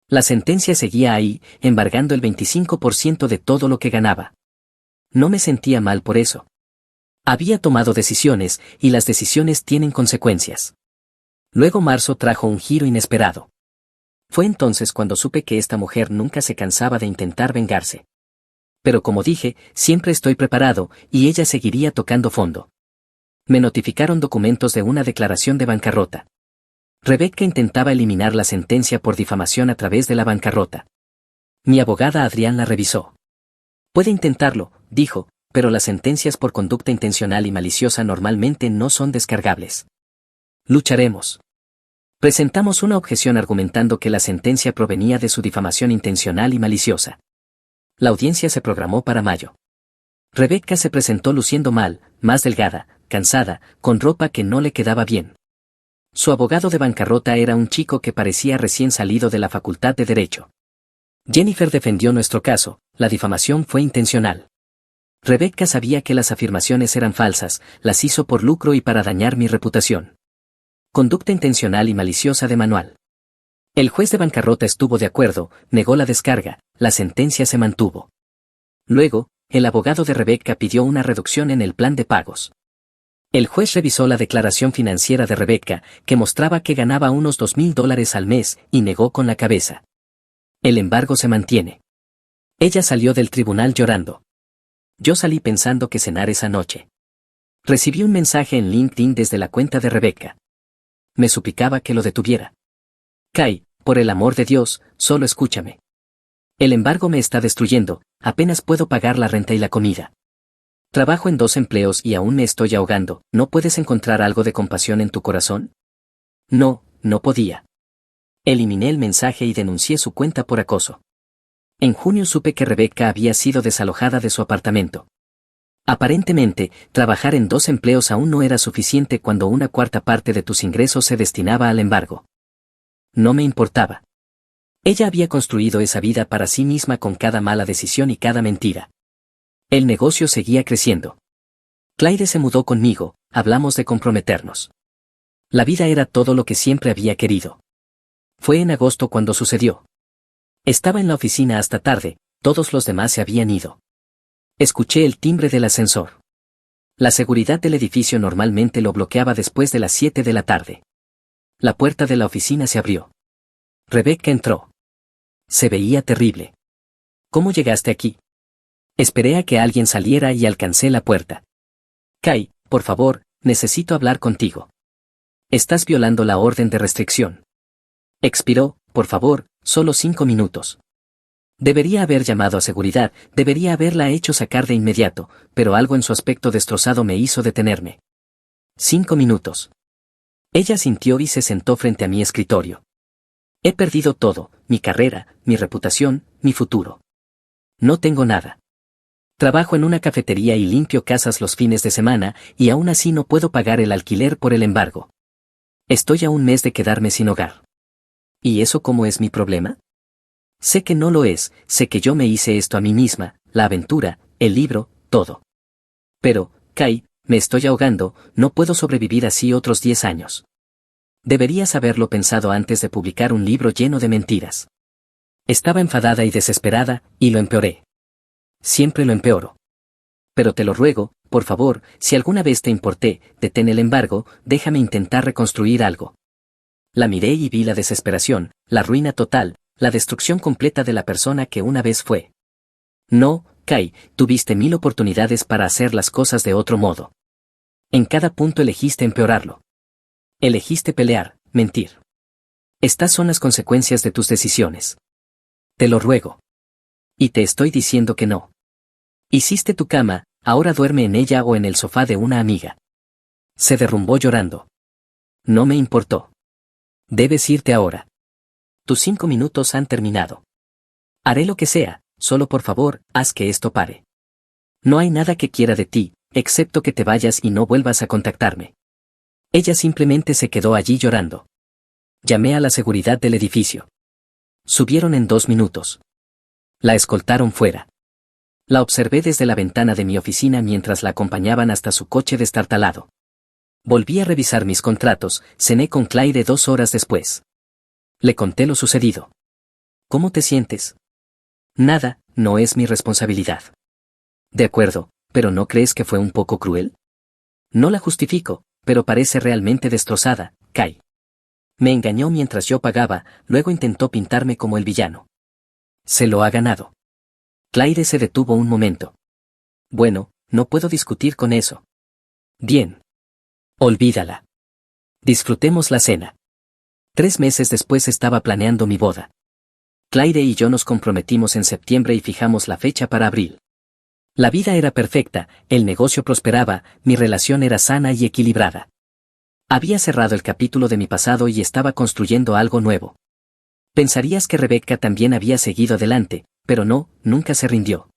La sentencia seguía ahí, embargando el 25% de todo lo que ganaba. No me sentía mal por eso. Había tomado decisiones, y las decisiones tienen consecuencias. Luego marzo trajo un giro inesperado. Fue entonces cuando supe que esta mujer nunca se cansaba de intentar vengarse. Pero como dije, siempre estoy preparado, y ella seguiría tocando fondo. Me notificaron documentos de una declaración de bancarrota. Rebecca intentaba eliminar la sentencia por difamación a través de la bancarrota. Mi abogada Adrián la revisó. Puede intentarlo, dijo, pero las sentencias por conducta intencional y maliciosa normalmente no son descargables. Lucharemos. Presentamos una objeción argumentando que la sentencia provenía de su difamación intencional y maliciosa. La audiencia se programó para mayo. Rebecca se presentó luciendo mal, más delgada, cansada, con ropa que no le quedaba bien. Su abogado de bancarrota era un chico que parecía recién salido de la Facultad de Derecho. Jennifer defendió nuestro caso, la difamación fue intencional. Rebecca sabía que las afirmaciones eran falsas, las hizo por lucro y para dañar mi reputación. Conducta intencional y maliciosa de manual. El juez de bancarrota estuvo de acuerdo, negó la descarga, la sentencia se mantuvo. Luego, el abogado de Rebecca pidió una reducción en el plan de pagos. El juez revisó la declaración financiera de Rebecca, que mostraba que ganaba unos $2,000 al mes, y negó con la cabeza. El embargo se mantiene. Ella salió del tribunal llorando. Yo salí pensando que cenar esa noche. Recibí un mensaje en LinkedIn desde la cuenta de Rebecca. Me suplicaba que lo detuviera. Kai, por el amor de Dios, solo escúchame. El embargo me está destruyendo, apenas puedo pagar la renta y la comida. Trabajo en 2 empleos y aún me estoy ahogando, ¿no puedes encontrar algo de compasión en tu corazón? No, no podía. Eliminé el mensaje y denuncié su cuenta por acoso. En junio supe que Rebecca había sido desalojada de su apartamento. Aparentemente, trabajar en 2 empleos aún no era suficiente cuando una cuarta parte de tus ingresos se destinaba al embargo. No me importaba. Ella había construido esa vida para sí misma con cada mala decisión y cada mentira. El negocio seguía creciendo. Clyde se mudó conmigo, hablamos de comprometernos. La vida era todo lo que siempre había querido. Fue en agosto cuando sucedió. Estaba en la oficina hasta tarde, todos los demás se habían ido. Escuché el timbre del ascensor. La seguridad del edificio normalmente lo bloqueaba después de las 7 de la tarde. La puerta de la oficina se abrió. Rebecca entró. Se veía terrible. ¿Cómo llegaste aquí? Esperé a que alguien saliera y alcancé la puerta. Kai, por favor, necesito hablar contigo. Estás violando la orden de restricción. Expiró, por favor, solo 5 minutos. Debería haber llamado a seguridad, debería haberla hecho sacar de inmediato, pero algo en su aspecto destrozado me hizo detenerme. 5 minutos. Ella sintió y se sentó frente a mi escritorio. He perdido todo, mi carrera, mi reputación, mi futuro. No tengo nada. Trabajo en una cafetería y limpio casas los fines de semana, y aún así no puedo pagar el alquiler por el embargo. Estoy a un mes de quedarme sin hogar. ¿Y eso cómo es mi problema? Sé que no lo es, sé que yo me hice esto a mí misma, la aventura, el libro, todo. Pero, Kai, me estoy ahogando, no puedo sobrevivir así otros 10 años. Deberías haberlo pensado antes de publicar un libro lleno de mentiras. Estaba enfadada y desesperada, y lo empeoré. Siempre lo empeoro. Pero te lo ruego, por favor, si alguna vez te importé, detén el embargo, déjame intentar reconstruir algo. La miré y vi la desesperación, la ruina total, la destrucción completa de la persona que una vez fue. No, Kai, tuviste 1000 oportunidades para hacer las cosas de otro modo. En cada punto elegiste empeorarlo. Elegiste pelear, mentir. Estas son las consecuencias de tus decisiones. Te lo ruego. Y te estoy diciendo que no. Hiciste tu cama, ahora duerme en ella o en el sofá de una amiga. Se derrumbó llorando. No me importó. Debes irte ahora. Tus 5 minutos han terminado. Haré lo que sea, solo por favor, haz que esto pare. No hay nada que quiera de ti, excepto que te vayas y no vuelvas a contactarme. Ella simplemente se quedó allí llorando. Llamé a la seguridad del edificio. Subieron en 2 minutos. La escoltaron fuera. La observé desde la ventana de mi oficina mientras la acompañaban hasta su coche destartalado. Volví a revisar mis contratos, cené con Clyde 2 horas después. Le conté lo sucedido. ¿Cómo te sientes? Nada, no es mi responsabilidad. De acuerdo, pero ¿no crees que fue un poco cruel? No la justifico, pero parece realmente destrozada, Kai. Me engañó mientras yo pagaba, luego intentó pintarme como el villano. Se lo ha ganado. Clyde se detuvo un momento. Bueno, no puedo discutir con eso. Bien. Olvídala. Disfrutemos la cena. 3 meses después estaba planeando mi boda. Clyde y yo nos comprometimos en septiembre y fijamos la fecha para abril. La vida era perfecta, el negocio prosperaba, mi relación era sana y equilibrada. Había cerrado el capítulo de mi pasado y estaba construyendo algo nuevo. Pensarías que Rebecca también había seguido adelante, pero no, nunca se rindió.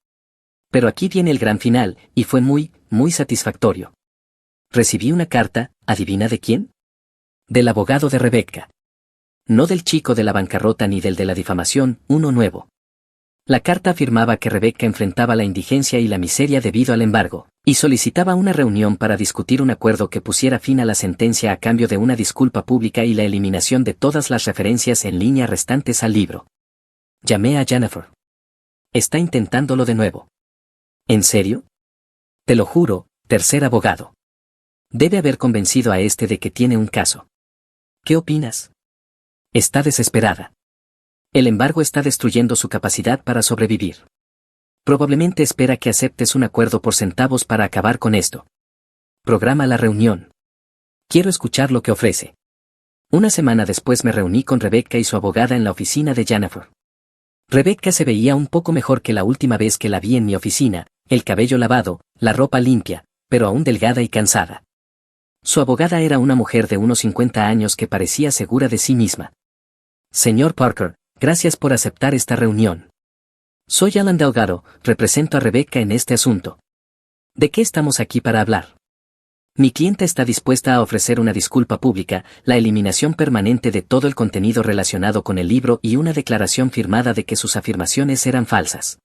Pero aquí viene el gran final, y fue muy, muy satisfactorio. Recibí una carta, ¿adivina de quién? Del abogado de Rebecca. No del chico de la bancarrota ni del de la difamación, uno nuevo. La carta afirmaba que Rebecca enfrentaba la indigencia y la miseria debido al embargo, y solicitaba una reunión para discutir un acuerdo que pusiera fin a la sentencia a cambio de una disculpa pública y la eliminación de todas las referencias en línea restantes al libro. Llamé a Jennifer. Está intentándolo de nuevo. ¿En serio? Te lo juro, tercer abogado. Debe haber convencido a este de que tiene un caso. ¿Qué opinas? Está desesperada. El embargo está destruyendo su capacidad para sobrevivir. Probablemente espera que aceptes un acuerdo por centavos para acabar con esto. Programa la reunión. Quiero escuchar lo que ofrece. Una semana después me reuní con Rebecca y su abogada en la oficina de Jennifer. Rebecca se veía un poco mejor que la última vez que la vi en mi oficina, el cabello lavado, la ropa limpia, pero aún delgada y cansada. Su abogada era una mujer de unos 50 años que parecía segura de sí misma. Señor Parker, gracias por aceptar esta reunión. Soy Alan Delgado, represento a Rebecca en este asunto. ¿De qué estamos aquí para hablar? Mi clienta está dispuesta a ofrecer una disculpa pública, la eliminación permanente de todo el contenido relacionado con el libro y una declaración firmada de que sus afirmaciones eran falsas.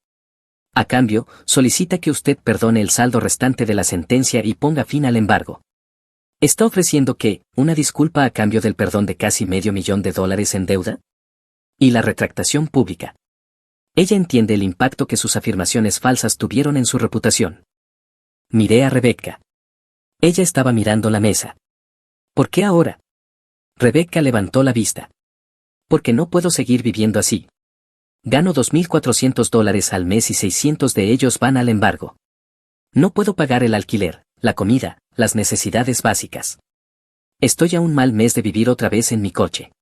A cambio, solicita que usted perdone el saldo restante de la sentencia y ponga fin al embargo. ¿Está ofreciendo qué, una disculpa a cambio del perdón de casi $500,000 en deuda? Y la retractación pública. Ella entiende el impacto que sus afirmaciones falsas tuvieron en su reputación. Miré a Rebecca. Ella estaba mirando la mesa. ¿Por qué ahora? Rebecca levantó la vista. Porque no puedo seguir viviendo así. Gano $2,400 al mes y 600 de ellos van al embargo. No puedo pagar el alquiler, la comida, las necesidades básicas. Estoy a un mal mes de vivir otra vez en mi coche.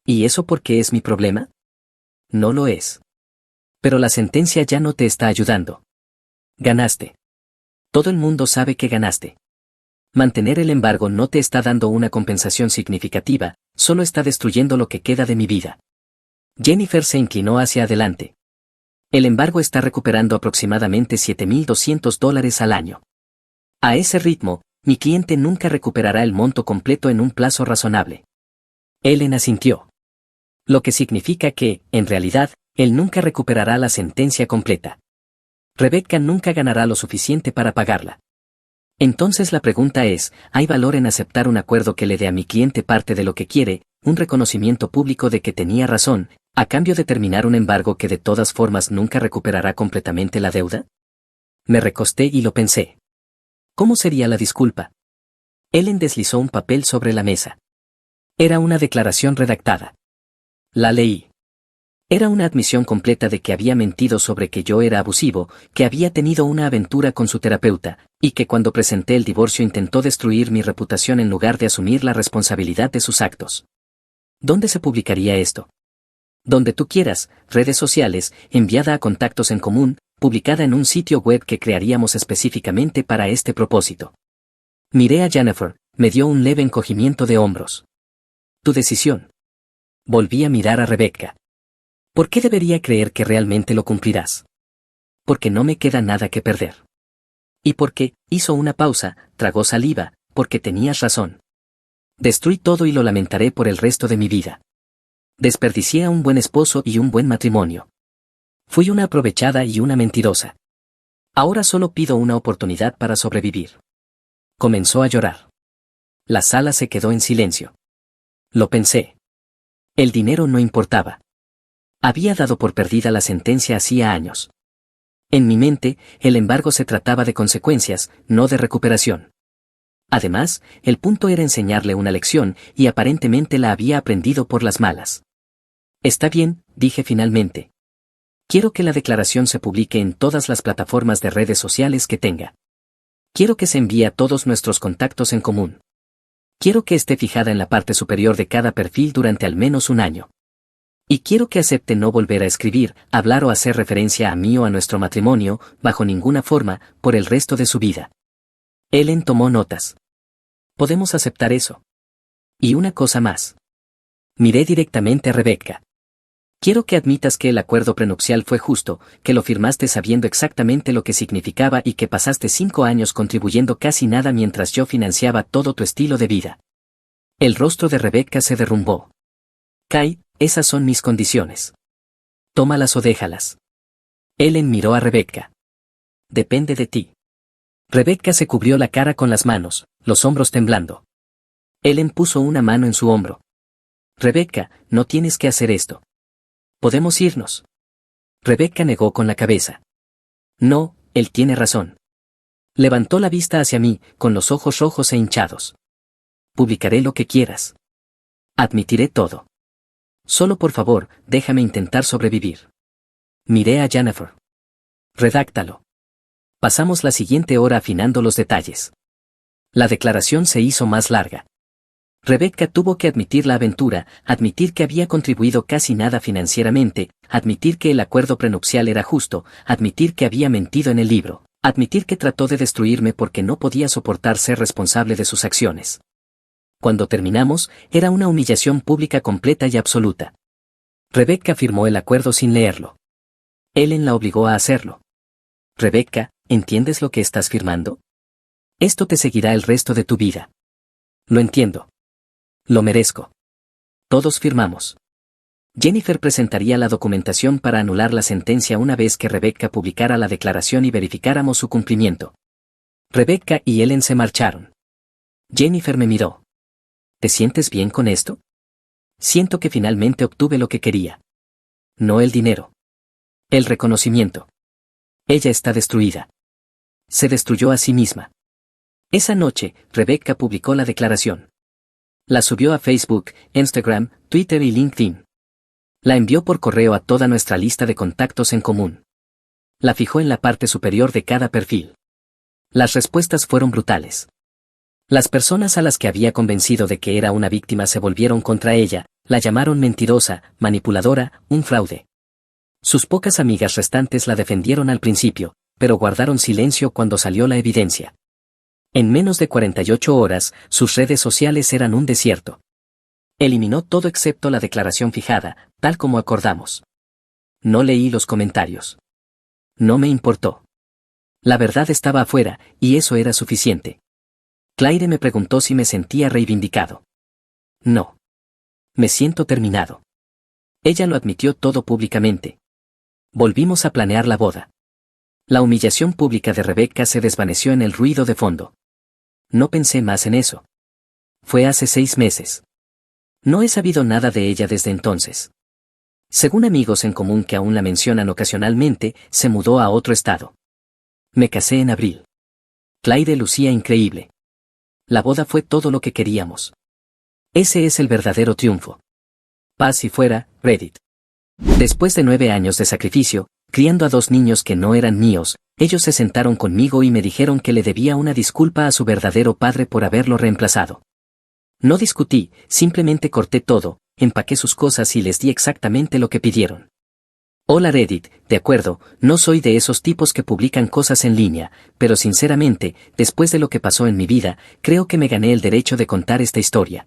¿Y eso por qué es mi problema? No lo es. Pero la sentencia ya no te está ayudando. Ganaste. Todo el mundo sabe que ganaste. Mantener el embargo no te está dando una compensación significativa, solo está destruyendo lo que queda de mi vida. Jennifer se inclinó hacia adelante. El embargo está recuperando aproximadamente $7,200 al año. A ese ritmo, mi cliente nunca recuperará el monto completo en un plazo razonable. Ellen asintió. Lo que significa que, en realidad, él nunca recuperará la sentencia completa. Rebecca nunca ganará lo suficiente para pagarla. Entonces la pregunta es, ¿hay valor en aceptar un acuerdo que le dé a mi cliente parte de lo que quiere, un reconocimiento público de que tenía razón, a cambio de terminar un embargo que de todas formas nunca recuperará completamente la deuda? Me recosté y lo pensé. ¿Cómo sería la disculpa? Ellen deslizó un papel sobre la mesa. Era una declaración redactada. La leí. Era una admisión completa de que había mentido sobre que yo era abusivo, que había tenido una aventura con su terapeuta, y que cuando presenté el divorcio intentó destruir mi reputación en lugar de asumir la responsabilidad de sus actos. ¿Dónde se publicaría esto? Donde tú quieras, redes sociales, enviada a contactos en común, publicada en un sitio web que crearíamos específicamente para este propósito. Miré a Jennifer, me dio un leve encogimiento de hombros. Tu decisión. Volví a mirar a Rebecca. ¿Por qué debería creer que realmente lo cumplirás? Porque no me queda nada que perder. Y porque, hizo una pausa, tragó saliva, porque tenías razón. Destruí todo y lo lamentaré por el resto de mi vida. Desperdicié a un buen esposo y un buen matrimonio. Fui una aprovechada y una mentirosa. Ahora solo pido una oportunidad para sobrevivir. Comenzó a llorar. La sala se quedó en silencio. Lo pensé. El dinero no importaba. Había dado por perdida la sentencia hacía años. En mi mente, el embargo se trataba de consecuencias, no de recuperación. Además, el punto era enseñarle una lección, y aparentemente la había aprendido por las malas. Está bien, dije finalmente. Quiero que la declaración se publique en todas las plataformas de redes sociales que tenga. Quiero que se envíe a todos nuestros contactos en común. Quiero que esté fijada en la parte superior de cada perfil durante al menos un año. Y quiero que acepte no volver a escribir, hablar o hacer referencia a mí o a nuestro matrimonio, bajo ninguna forma, por el resto de su vida. Ellen tomó notas. Podemos aceptar eso. Y una cosa más. Miré directamente a Rebecca. Quiero que admitas que el acuerdo prenupcial fue justo, que lo firmaste sabiendo exactamente lo que significaba y que pasaste 5 años contribuyendo casi nada mientras yo financiaba todo tu estilo de vida. El rostro de Rebecca se derrumbó. Kai, esas son mis condiciones. Tómalas o déjalas. Ellen miró a Rebecca. Depende de ti. Rebecca se cubrió la cara con las manos, los hombros temblando. Ellen puso una mano en su hombro. Rebecca, no tienes que hacer esto. ¿Podemos irnos? Rebecca negó con la cabeza. No, él tiene razón. Levantó la vista hacia mí, con los ojos rojos e hinchados. Publicaré lo que quieras. Admitiré todo. Solo por favor, déjame intentar sobrevivir. Miré a Jennifer. Redáctalo. Pasamos la siguiente hora afinando los detalles. La declaración se hizo más larga. Rebecca tuvo que admitir la aventura, admitir que había contribuido casi nada financieramente, admitir que el acuerdo prenupcial era justo, admitir que había mentido en el libro, admitir que trató de destruirme porque no podía soportar ser responsable de sus acciones. Cuando terminamos, era una humillación pública completa y absoluta. Rebecca firmó el acuerdo sin leerlo. Ellen la obligó a hacerlo. Rebecca, ¿entiendes lo que estás firmando? Esto te seguirá el resto de tu vida. Lo entiendo. Lo merezco. Todos firmamos. Jennifer presentaría la documentación para anular la sentencia una vez que Rebecca publicara la declaración y verificáramos su cumplimiento. Rebecca y Ellen se marcharon. Jennifer me miró. ¿Te sientes bien con esto? Siento que finalmente obtuve lo que quería. No el dinero. El reconocimiento. Ella está destruida. Se destruyó a sí misma. Esa noche, Rebecca publicó la declaración. La subió a Facebook, Instagram, Twitter y LinkedIn. La envió por correo a toda nuestra lista de contactos en común. La fijó en la parte superior de cada perfil. Las respuestas fueron brutales. Las personas a las que había convencido de que era una víctima se volvieron contra ella, la llamaron mentirosa, manipuladora, un fraude. Sus pocas amigas restantes la defendieron al principio, pero guardaron silencio cuando salió la evidencia. En menos de 48 horas, sus redes sociales eran un desierto. Eliminó todo excepto la declaración fijada, tal como acordamos. No leí los comentarios. No me importó. La verdad estaba afuera, y eso era suficiente. Claire me preguntó si me sentía reivindicado. No. Me siento terminado. Ella lo admitió todo públicamente. Volvimos a planear la boda. La humillación pública de Rebecca se desvaneció en el ruido de fondo. No pensé más en eso. Fue hace 6 meses. No he sabido nada de ella desde entonces. Según amigos en común que aún la mencionan ocasionalmente, se mudó a otro estado. Me casé en abril. Claire lucía increíble. La boda fue todo lo que queríamos. Ese es el verdadero triunfo. Paz y fuera, Reddit. Después de 9 años de sacrificio, criando a 2 niños que no eran míos, ellos se sentaron conmigo y me dijeron que le debía una disculpa a su verdadero padre por haberlo reemplazado. No discutí, simplemente corté todo, empaqué sus cosas y les di exactamente lo que pidieron. Hola Reddit, de acuerdo, no soy de esos tipos que publican cosas en línea, pero sinceramente, después de lo que pasó en mi vida, creo que me gané el derecho de contar esta historia.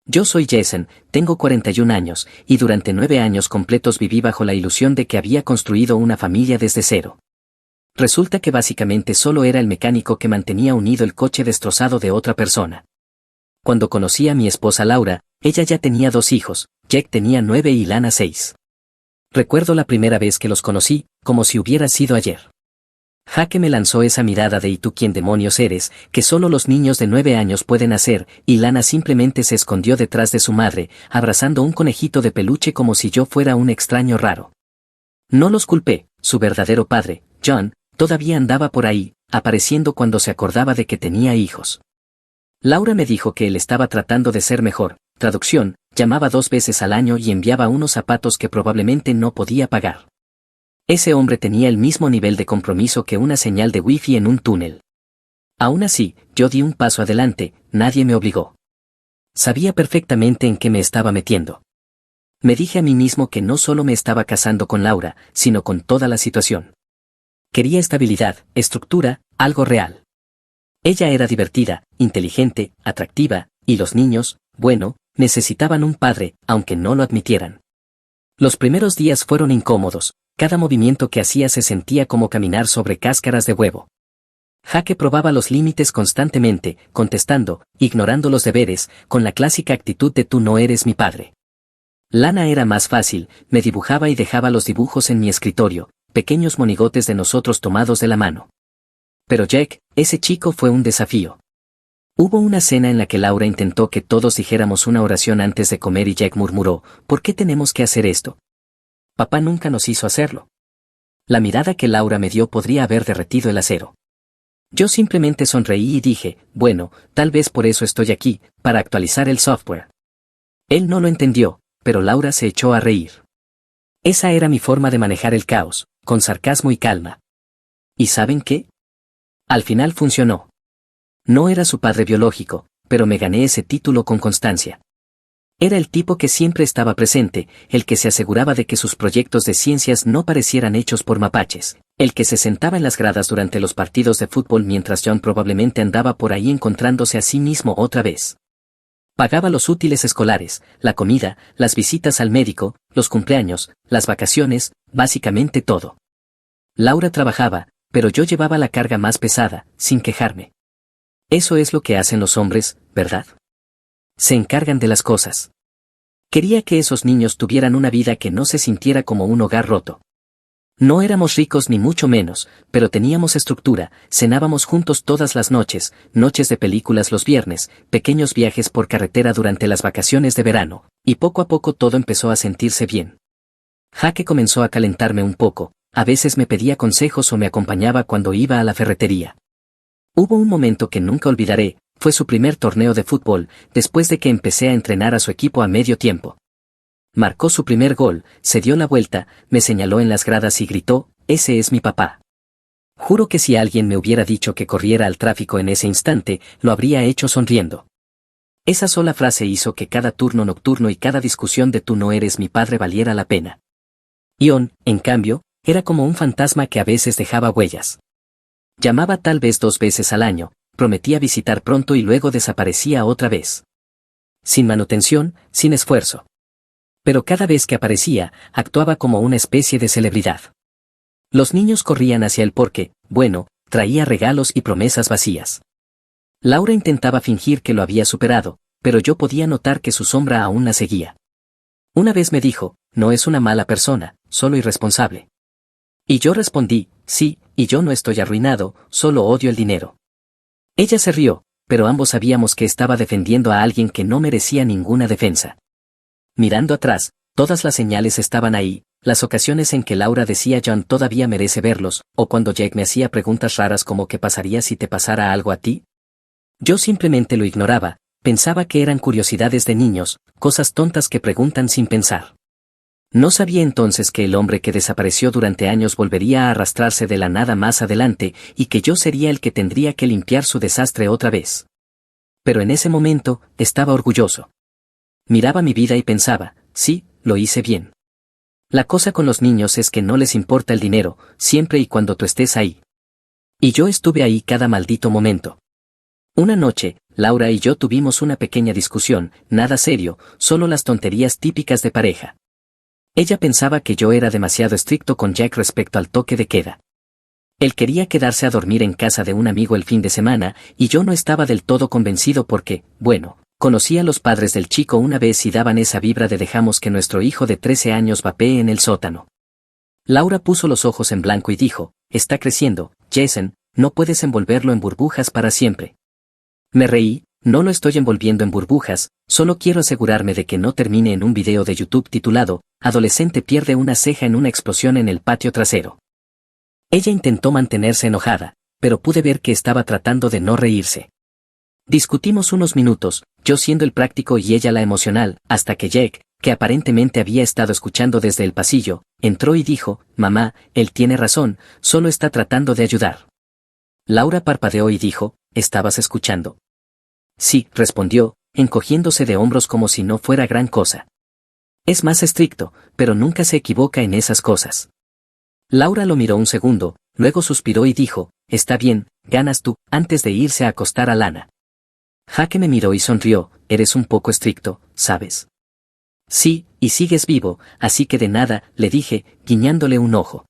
Yo soy Jason, tengo 41 años, y durante 9 años completos viví bajo la ilusión de que había construido una familia desde cero. Resulta que básicamente solo era el mecánico que mantenía unido el coche destrozado de otra persona. Cuando conocí a mi esposa Laura, ella ya tenía 2 hijos, Jack tenía 9 y Lana 6. Recuerdo la primera vez que los conocí, como si hubiera sido ayer. Jaque me lanzó esa mirada de ¿y tú quién demonios eres?, que solo los niños de 9 años pueden hacer, y Lana simplemente se escondió detrás de su madre, abrazando un conejito de peluche como si yo fuera un extraño raro. No los culpé, su verdadero padre, John, todavía andaba por ahí, apareciendo cuando se acordaba de que tenía hijos. Laura me dijo que él estaba tratando de ser mejor, traducción, llamaba 2 veces al año y enviaba unos zapatos que probablemente no podía pagar. Ese hombre tenía el mismo nivel de compromiso que una señal de wifi en un túnel. Aún así, yo di un paso adelante, nadie me obligó. Sabía perfectamente en qué me estaba metiendo. Me dije a mí mismo que no solo me estaba casando con Laura, sino con toda la situación. Quería estabilidad, estructura, algo real. Ella era divertida, inteligente, atractiva, y los niños, bueno, necesitaban un padre, aunque no lo admitieran. Los primeros días fueron incómodos, cada movimiento que hacía se sentía como caminar sobre cáscaras de huevo. Jaque probaba los límites constantemente, contestando, ignorando los deberes, con la clásica actitud de tú no eres mi padre. Lana era más fácil, me dibujaba y dejaba los dibujos en mi escritorio, pequeños monigotes de nosotros tomados de la mano. Pero Jack, ese chico fue un desafío. Hubo una cena en la que Laura intentó que todos dijéramos una oración antes de comer y Jack murmuró, ¿por qué tenemos que hacer esto? Papá nunca nos hizo hacerlo. La mirada que Laura me dio podría haber derretido el acero. Yo simplemente sonreí y dije, bueno, tal vez por eso estoy aquí, para actualizar el software. Él no lo entendió, pero Laura se echó a reír. Esa era mi forma de manejar el caos, con sarcasmo y calma. ¿Y saben qué? Al final funcionó. No era su padre biológico, pero me gané ese título con constancia. Era el tipo que siempre estaba presente, el que se aseguraba de que sus proyectos de ciencias no parecieran hechos por mapaches, el que se sentaba en las gradas durante los partidos de fútbol mientras John probablemente andaba por ahí encontrándose a sí mismo otra vez. Pagaba los útiles escolares, la comida, las visitas al médico, los cumpleaños, las vacaciones, básicamente todo. Laura trabajaba, pero yo llevaba la carga más pesada, sin quejarme. Eso es lo que hacen los hombres, ¿verdad? Se encargan de las cosas. Quería que esos niños tuvieran una vida que no se sintiera como un hogar roto. No éramos ricos ni mucho menos, pero teníamos estructura, cenábamos juntos todas las noches, noches de películas los viernes, pequeños viajes por carretera durante las vacaciones de verano, y poco a poco todo empezó a sentirse bien. Jaque comenzó a calentarme un poco, a veces me pedía consejos o me acompañaba cuando iba a la ferretería. Hubo un momento que nunca olvidaré, fue su primer torneo de fútbol, después de que empecé a entrenar a su equipo a medio tiempo. Marcó su primer gol, se dio la vuelta, me señaló en las gradas y gritó, ese es mi papá. Juro que si alguien me hubiera dicho que corriera al tráfico en ese instante, lo habría hecho sonriendo. Esa sola frase hizo que cada turno nocturno y cada discusión de tú no eres mi padre valiera la pena. Ion, en cambio, era como un fantasma que a veces dejaba huellas. Llamaba tal vez 2 veces al año, prometía visitar pronto y luego desaparecía otra vez. Sin manutención, sin esfuerzo. Pero cada vez que aparecía, actuaba como una especie de celebridad. Los niños corrían hacia él porque, bueno, traía regalos y promesas vacías. Laura intentaba fingir que lo había superado, pero yo podía notar que su sombra aún la seguía. Una vez me dijo, no es una mala persona, solo irresponsable. Y yo respondí, sí, y yo no estoy arruinado, solo odio el dinero. Ella se rió, pero ambos sabíamos que estaba defendiendo a alguien que no merecía ninguna defensa. Mirando atrás, todas las señales estaban ahí, las ocasiones en que Laura decía John todavía merece verlos, o cuando Jake me hacía preguntas raras como ¿qué pasaría si te pasara algo a ti? Yo simplemente lo ignoraba, pensaba que eran curiosidades de niños, cosas tontas que preguntan sin pensar. No sabía entonces que el hombre que desapareció durante años volvería a arrastrarse de la nada más adelante y que yo sería el que tendría que limpiar su desastre otra vez. Pero en ese momento, estaba orgulloso. Miraba mi vida y pensaba, sí, lo hice bien. La cosa con los niños es que no les importa el dinero, siempre y cuando tú estés ahí. Y yo estuve ahí cada maldito momento. Una noche, Laura y yo tuvimos una pequeña discusión, nada serio, solo las tonterías típicas de pareja. Ella pensaba que yo era demasiado estricto con Jack respecto al toque de queda. Él quería quedarse a dormir en casa de un amigo el fin de semana, y yo no estaba del todo convencido porque, bueno, conocí a los padres del chico una vez y daban esa vibra de dejamos que nuestro hijo de 13 años vapee en el sótano. Laura puso los ojos en blanco y dijo, está creciendo, Jason, no puedes envolverlo en burbujas para siempre. Me reí, no lo estoy envolviendo en burbujas, solo quiero asegurarme de que no termine en un video de YouTube titulado, adolescente pierde una ceja en una explosión en el patio trasero. Ella intentó mantenerse enojada, pero pude ver que estaba tratando de no reírse. Discutimos unos minutos, yo siendo el práctico y ella la emocional, hasta que Jack, que aparentemente había estado escuchando desde el pasillo, entró y dijo, mamá, él tiene razón, solo está tratando de ayudar. Laura parpadeó y dijo, ¿estabas escuchando? Sí, respondió, encogiéndose de hombros como si no fuera gran cosa. Es más estricto, pero nunca se equivoca en esas cosas. Laura lo miró un segundo, luego suspiró y dijo, está bien, ganas tú, antes de irse a acostar a Lana. Jaque me miró y sonrió, eres un poco estricto, ¿sabes? Sí, y sigues vivo, así que de nada, le dije, guiñándole un ojo.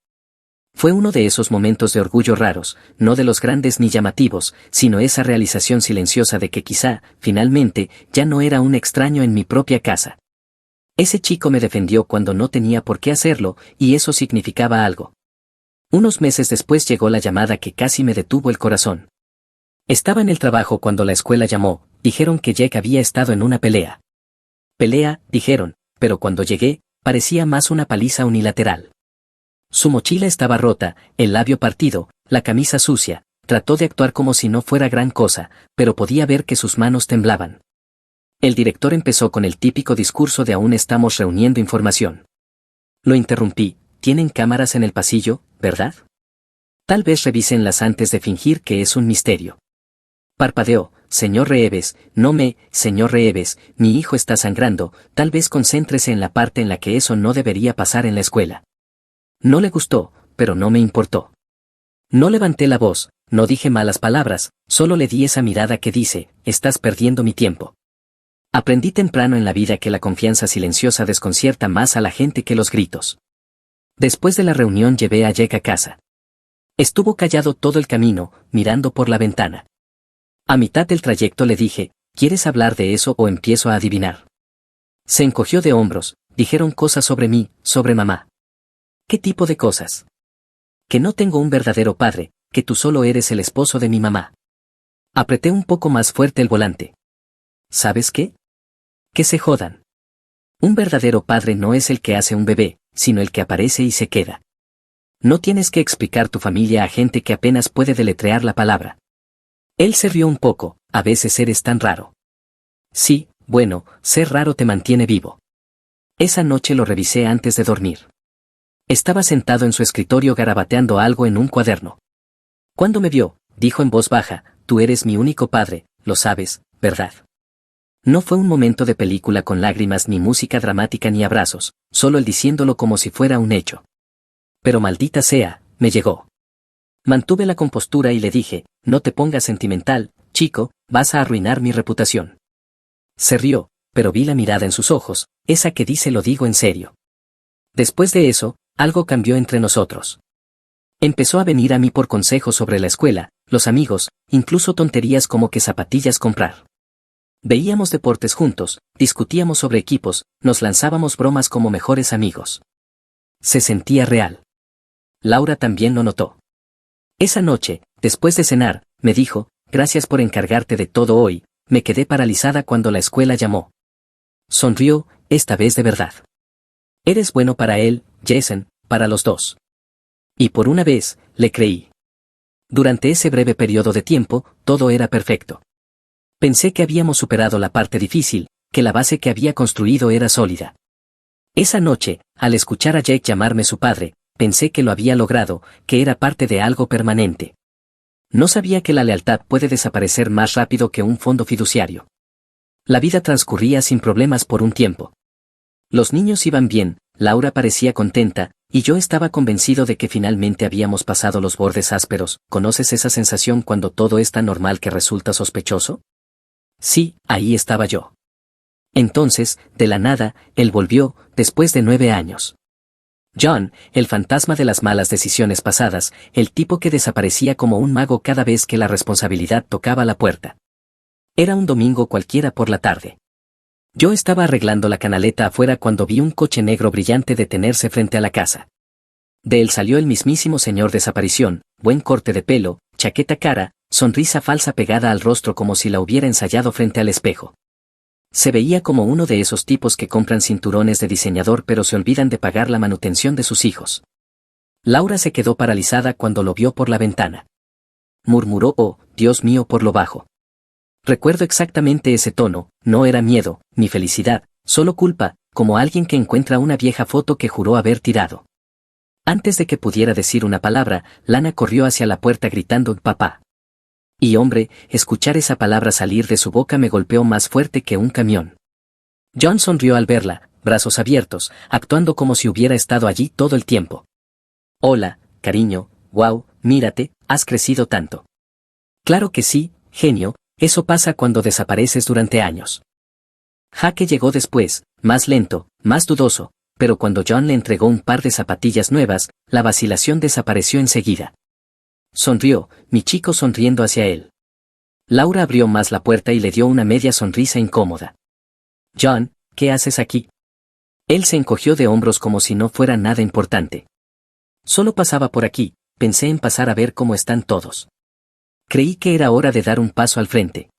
Fue uno de esos momentos de orgullo raros, no de los grandes ni llamativos, sino esa realización silenciosa de que quizá, finalmente, ya no era un extraño en mi propia casa. Ese chico me defendió cuando no tenía por qué hacerlo, y eso significaba algo. Unos meses después llegó la llamada que casi me detuvo el corazón. Estaba en el trabajo cuando la escuela llamó, dijeron que Jack había estado en una pelea. Pelea, dijeron, pero cuando llegué, parecía más una paliza unilateral. Su mochila estaba rota, el labio partido, la camisa sucia, trató de actuar como si no fuera gran cosa, pero podía ver que sus manos temblaban. El director empezó con el típico discurso de aún estamos reuniendo información. Lo interrumpí, tienen cámaras en el pasillo, ¿verdad? Tal vez revísenlas antes de fingir que es un misterio. Parpadeó, señor Reeves, señor Reeves, mi hijo está sangrando, tal vez concéntrese en la parte en la que eso no debería pasar en la escuela. No le gustó, pero no me importó. No levanté la voz, no dije malas palabras, solo le di esa mirada que dice, estás perdiendo mi tiempo. Aprendí temprano en la vida que la confianza silenciosa desconcierta más a la gente que los gritos. Después de la reunión llevé a Jack a casa. Estuvo callado todo el camino, mirando por la ventana. A mitad del trayecto le dije, ¿quieres hablar de eso o empiezo a adivinar? Se encogió de hombros, dijeron cosas sobre mí, sobre mamá. ¿Qué tipo de cosas? Que no tengo un verdadero padre, que tú solo eres el esposo de mi mamá. Apreté un poco más fuerte el volante. ¿Sabes qué? Que se jodan. Un verdadero padre no es el que hace un bebé, sino el que aparece y se queda. No tienes que explicar tu familia a gente que apenas puede deletrear la palabra. Él se rió un poco, a veces eres tan raro. Sí, bueno, ser raro te mantiene vivo. Esa noche lo revisé antes de dormir. Estaba sentado en su escritorio garabateando algo en un cuaderno. Cuando me vio, dijo en voz baja, tú eres mi único padre, lo sabes, ¿verdad? No fue un momento de película con lágrimas ni música dramática ni abrazos, solo él diciéndolo como si fuera un hecho. Pero maldita sea, me llegó. Mantuve la compostura y le dije, no te pongas sentimental, chico, vas a arruinar mi reputación. Se rió, pero vi la mirada en sus ojos, esa que dice lo digo en serio. Después de eso, algo cambió entre nosotros. Empezó a venir a mí por consejos sobre la escuela, los amigos, incluso tonterías como qué zapatillas comprar. Veíamos deportes juntos, discutíamos sobre equipos, nos lanzábamos bromas como mejores amigos. Se sentía real. Laura también lo notó. Esa noche, después de cenar, me dijo, gracias por encargarte de todo hoy, me quedé paralizada cuando la escuela llamó. Sonrió, esta vez de verdad. Eres bueno para él, Jason, para los dos. Y por una vez, le creí. Durante ese breve periodo de tiempo, todo era perfecto. Pensé que habíamos superado la parte difícil, que la base que había construido era sólida. Esa noche, al escuchar a Jake llamarme su padre, pensé que lo había logrado, que era parte de algo permanente. No sabía que la lealtad puede desaparecer más rápido que un fondo fiduciario. La vida transcurría sin problemas por un tiempo. Los niños iban bien, Laura parecía contenta, y yo estaba convencido de que finalmente habíamos pasado los bordes ásperos. ¿Conoces esa sensación cuando todo es tan normal que resulta sospechoso? Sí, ahí estaba yo. Entonces, de la nada, él volvió, después de 9 años. John, el fantasma de las malas decisiones pasadas, el tipo que desaparecía como un mago cada vez que la responsabilidad tocaba la puerta. Era un domingo cualquiera por la tarde. Yo estaba arreglando la canaleta afuera cuando vi un coche negro brillante detenerse frente a la casa. De él salió el mismísimo señor desaparición, buen corte de pelo, chaqueta cara, sonrisa falsa pegada al rostro como si la hubiera ensayado frente al espejo. Se veía como uno de esos tipos que compran cinturones de diseñador pero se olvidan de pagar la manutención de sus hijos. Laura se quedó paralizada cuando lo vio por la ventana. Murmuró, oh, Dios mío, por lo bajo. Recuerdo exactamente ese tono, no era miedo, ni felicidad, solo culpa, como alguien que encuentra una vieja foto que juró haber tirado. Antes de que pudiera decir una palabra, Lana corrió hacia la puerta gritando, papá. Y hombre, escuchar esa palabra salir de su boca me golpeó más fuerte que un camión. John sonrió al verla, brazos abiertos, actuando como si hubiera estado allí todo el tiempo. Hola, cariño, wow, mírate, has crecido tanto. Claro que sí, genio, eso pasa cuando desapareces durante años. Jaque llegó después, más lento, más dudoso, pero cuando John le entregó un par de zapatillas nuevas, la vacilación desapareció enseguida. Sonrió, mi chico sonriendo hacia él. Laura abrió más la puerta y le dio una media sonrisa incómoda. John, ¿qué haces aquí? Él se encogió de hombros como si no fuera nada importante. Solo pasaba por aquí, pensé en pasar a ver cómo están todos. Creí que era hora de dar un paso al frente.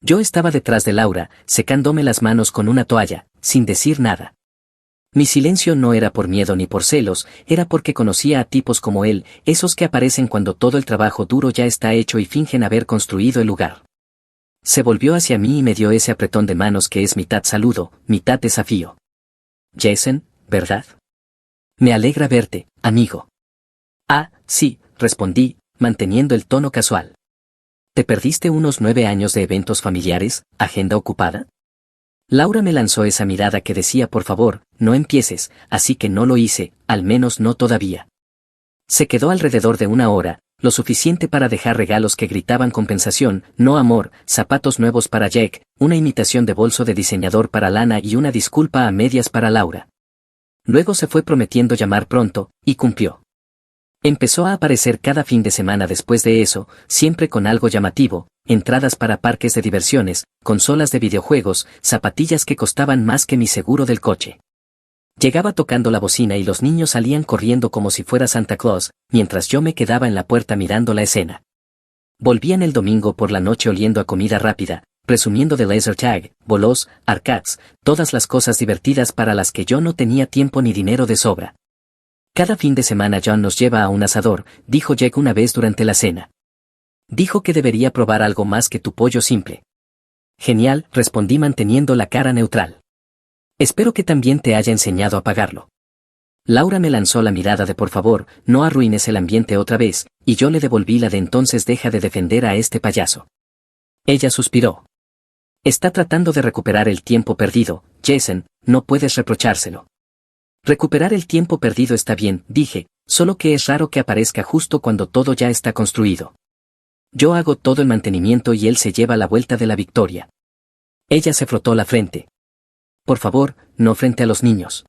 Yo estaba detrás de Laura, secándome las manos con una toalla, sin decir nada. Mi silencio no era por miedo ni por celos, era porque conocía a tipos como él, esos que aparecen cuando todo el trabajo duro ya está hecho y fingen haber construido el lugar. Se volvió hacia mí y me dio ese apretón de manos que es mitad saludo, mitad desafío. Jason, ¿verdad? Me alegra verte, amigo. Ah, sí, respondí, manteniendo el tono casual. ¿Te perdiste unos 9 años de eventos familiares, agenda ocupada? Laura me lanzó esa mirada que decía por favor, no empieces, así que no lo hice, al menos no todavía. Se quedó alrededor de 1 hora, lo suficiente para dejar regalos que gritaban compensación, no amor, zapatos nuevos para Jack, una imitación de bolso de diseñador para Lana y una disculpa a medias para Laura. Luego se fue prometiendo llamar pronto, y cumplió. Empezó a aparecer cada fin de semana después de eso, siempre con algo llamativo, entradas para parques de diversiones, consolas de videojuegos, zapatillas que costaban más que mi seguro del coche. Llegaba tocando la bocina y los niños salían corriendo como si fuera Santa Claus, mientras yo me quedaba en la puerta mirando la escena. Volvían el domingo por la noche oliendo a comida rápida, presumiendo de laser tag, bolos, arcades, todas las cosas divertidas para las que yo no tenía tiempo ni dinero de sobra. Cada fin de semana John nos lleva a un asador, dijo Jack una vez durante la cena. Dijo que debería probar algo más que tu pollo simple. Genial, respondí manteniendo la cara neutral. Espero que también te haya enseñado a pagarlo. Laura me lanzó la mirada de por favor, no arruines el ambiente otra vez, y yo le devolví la de entonces deja de defender a este payaso. Ella suspiró. Está tratando de recuperar el tiempo perdido, Jason, no puedes reprochárselo. Recuperar el tiempo perdido está bien, dije, solo que es raro que aparezca justo cuando todo ya está construido. Yo hago todo el mantenimiento y él se lleva la vuelta de la victoria. Ella se frotó la frente. Por favor, no frente a los niños.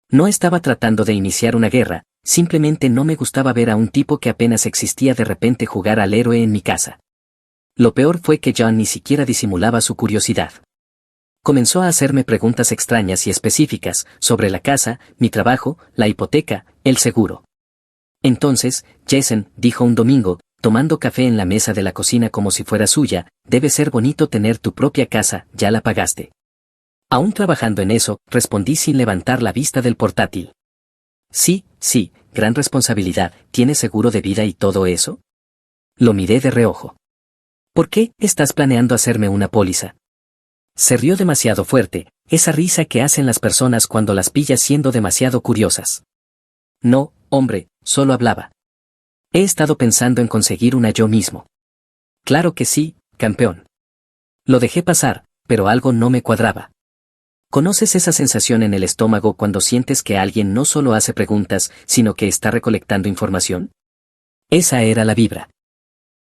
No estaba tratando de iniciar una guerra, simplemente no me gustaba ver a un tipo que apenas existía de repente jugar al héroe en mi casa. Lo peor fue que John ni siquiera disimulaba su curiosidad. Comenzó a hacerme preguntas extrañas y específicas sobre la casa, mi trabajo, la hipoteca, el seguro. Entonces, Jason, dijo un domingo, tomando café en la mesa de la cocina como si fuera suya, debe ser bonito tener tu propia casa, ya la pagaste. Aún trabajando en eso, respondí sin levantar la vista del portátil. Sí, gran responsabilidad, ¿tienes seguro de vida y todo eso? Lo miré de reojo. ¿Por qué estás planeando hacerme una póliza? Se rió demasiado fuerte, esa risa que hacen las personas cuando las pillas siendo demasiado curiosas. No, hombre, solo hablaba. He estado pensando en conseguir una yo mismo. Claro que sí, campeón. Lo dejé pasar, pero algo no me cuadraba. ¿Conoces esa sensación en el estómago cuando sientes que alguien no solo hace preguntas, sino que está recolectando información? Esa era la vibra.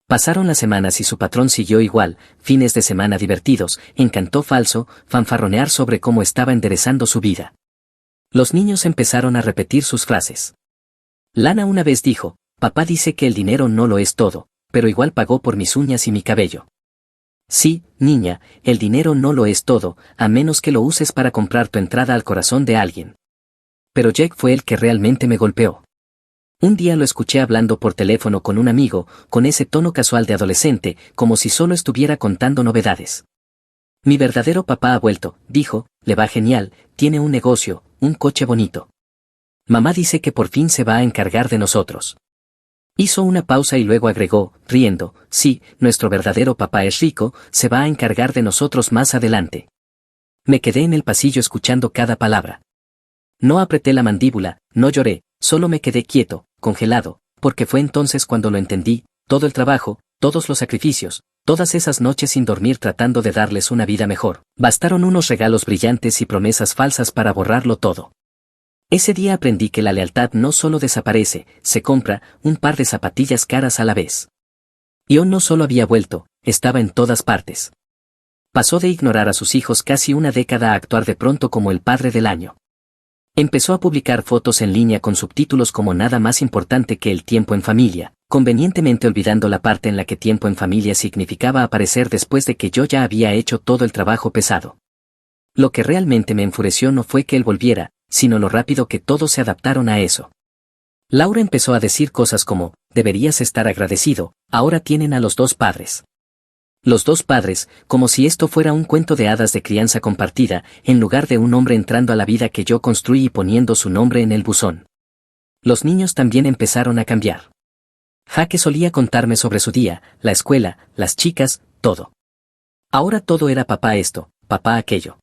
Pasaron las semanas y su patrón siguió igual, fines de semana divertidos, encantó falso, fanfarronear sobre cómo estaba enderezando su vida. Los niños empezaron a repetir sus frases. Lana una vez dijo, papá dice que el dinero no lo es todo, pero igual pagó por mis uñas y mi cabello. Sí, niña, el dinero no lo es todo, a menos que lo uses para comprar tu entrada al corazón de alguien. Pero Jack fue el que realmente me golpeó. Un día lo escuché hablando por teléfono con un amigo, con ese tono casual de adolescente, como si solo estuviera contando novedades. Mi verdadero papá ha vuelto, dijo, le va genial, tiene un negocio, un coche bonito. Mamá dice que por fin se va a encargar de nosotros. Hizo una pausa y luego agregó, riendo, sí, nuestro verdadero papá es rico, se va a encargar de nosotros más adelante. Me quedé en el pasillo escuchando cada palabra. No apreté la mandíbula, no lloré, solo me quedé quieto, congelado, porque fue entonces cuando lo entendí, todo el trabajo, todos los sacrificios, todas esas noches sin dormir tratando de darles una vida mejor, bastaron unos regalos brillantes y promesas falsas para borrarlo todo. Ese día aprendí que la lealtad no solo desaparece, se compra, un par de zapatillas caras a la vez. Yo no solo había vuelto, estaba en todas partes. Pasó de ignorar a sus hijos casi una década a actuar de pronto como el padre del año. Empezó a publicar fotos en línea con subtítulos como nada más importante que el tiempo en familia, convenientemente olvidando la parte en la que tiempo en familia significaba aparecer después de que yo ya había hecho todo el trabajo pesado. Lo que realmente me enfureció no fue que él volviera, sino lo rápido que todos se adaptaron a eso. Laura empezó a decir cosas como, deberías estar agradecido, ahora tienen a los dos padres. Los dos padres, como si esto fuera un cuento de hadas de crianza compartida, en lugar de un hombre entrando a la vida que yo construí y poniendo su nombre en el buzón. Los niños también empezaron a cambiar. Jaque solía contarme sobre su día, la escuela, las chicas, todo. Ahora todo era papá esto, papá aquello.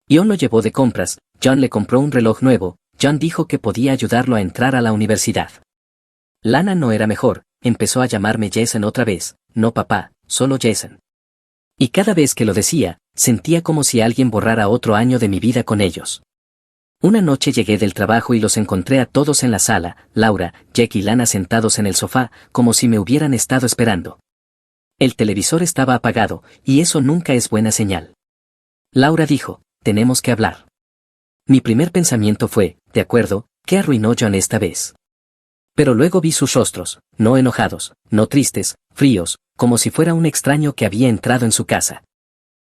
Ion lo llevó de compras, John le compró un reloj nuevo, John dijo que podía ayudarlo a entrar a la universidad. Lana no era mejor, empezó a llamarme Jason otra vez, no papá, solo Jason. Y cada vez que lo decía, sentía como si alguien borrara otro año de mi vida con ellos. Una noche llegué del trabajo y los encontré a todos en la sala, Laura, Jack y Lana sentados en el sofá, como si me hubieran estado esperando. El televisor estaba apagado, y eso nunca es buena señal. Laura dijo, tenemos que hablar. Mi primer pensamiento fue, de acuerdo, ¿qué arruinó John esta vez? Pero luego vi sus rostros, no enojados, no tristes, fríos, como si fuera un extraño que había entrado en su casa.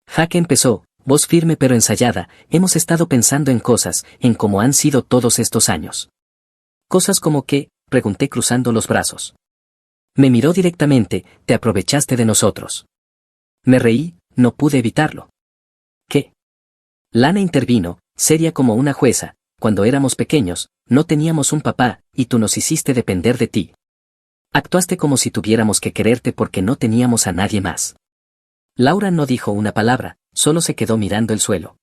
Jaque empezó, voz firme pero ensayada, hemos estado pensando en cosas, en cómo han sido todos estos años. ¿Cosas como qué? Pregunté cruzando los brazos. Me miró directamente, te aprovechaste de nosotros. Me reí, no pude evitarlo. ¿Qué? Lana intervino, seria como una jueza, cuando éramos pequeños, no teníamos un papá, y tú nos hiciste depender de ti. Actuaste como si tuviéramos que quererte porque no teníamos a nadie más. Laura no dijo una palabra, solo se quedó mirando el suelo.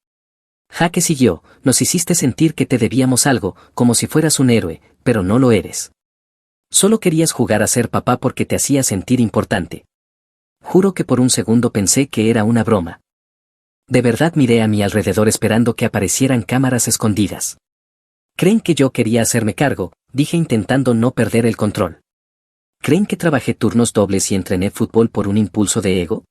Jaque siguió, nos hiciste sentir que te debíamos algo, como si fueras un héroe, pero no lo eres. Solo querías jugar a ser papá porque te hacía sentir importante. Juro que por un segundo pensé que era una broma. De verdad miré a mi alrededor esperando que aparecieran cámaras escondidas. ¿Creen que yo quería hacerme cargo?, dije intentando no perder el control. ¿Creen que trabajé turnos dobles y entrené fútbol por un impulso de ego?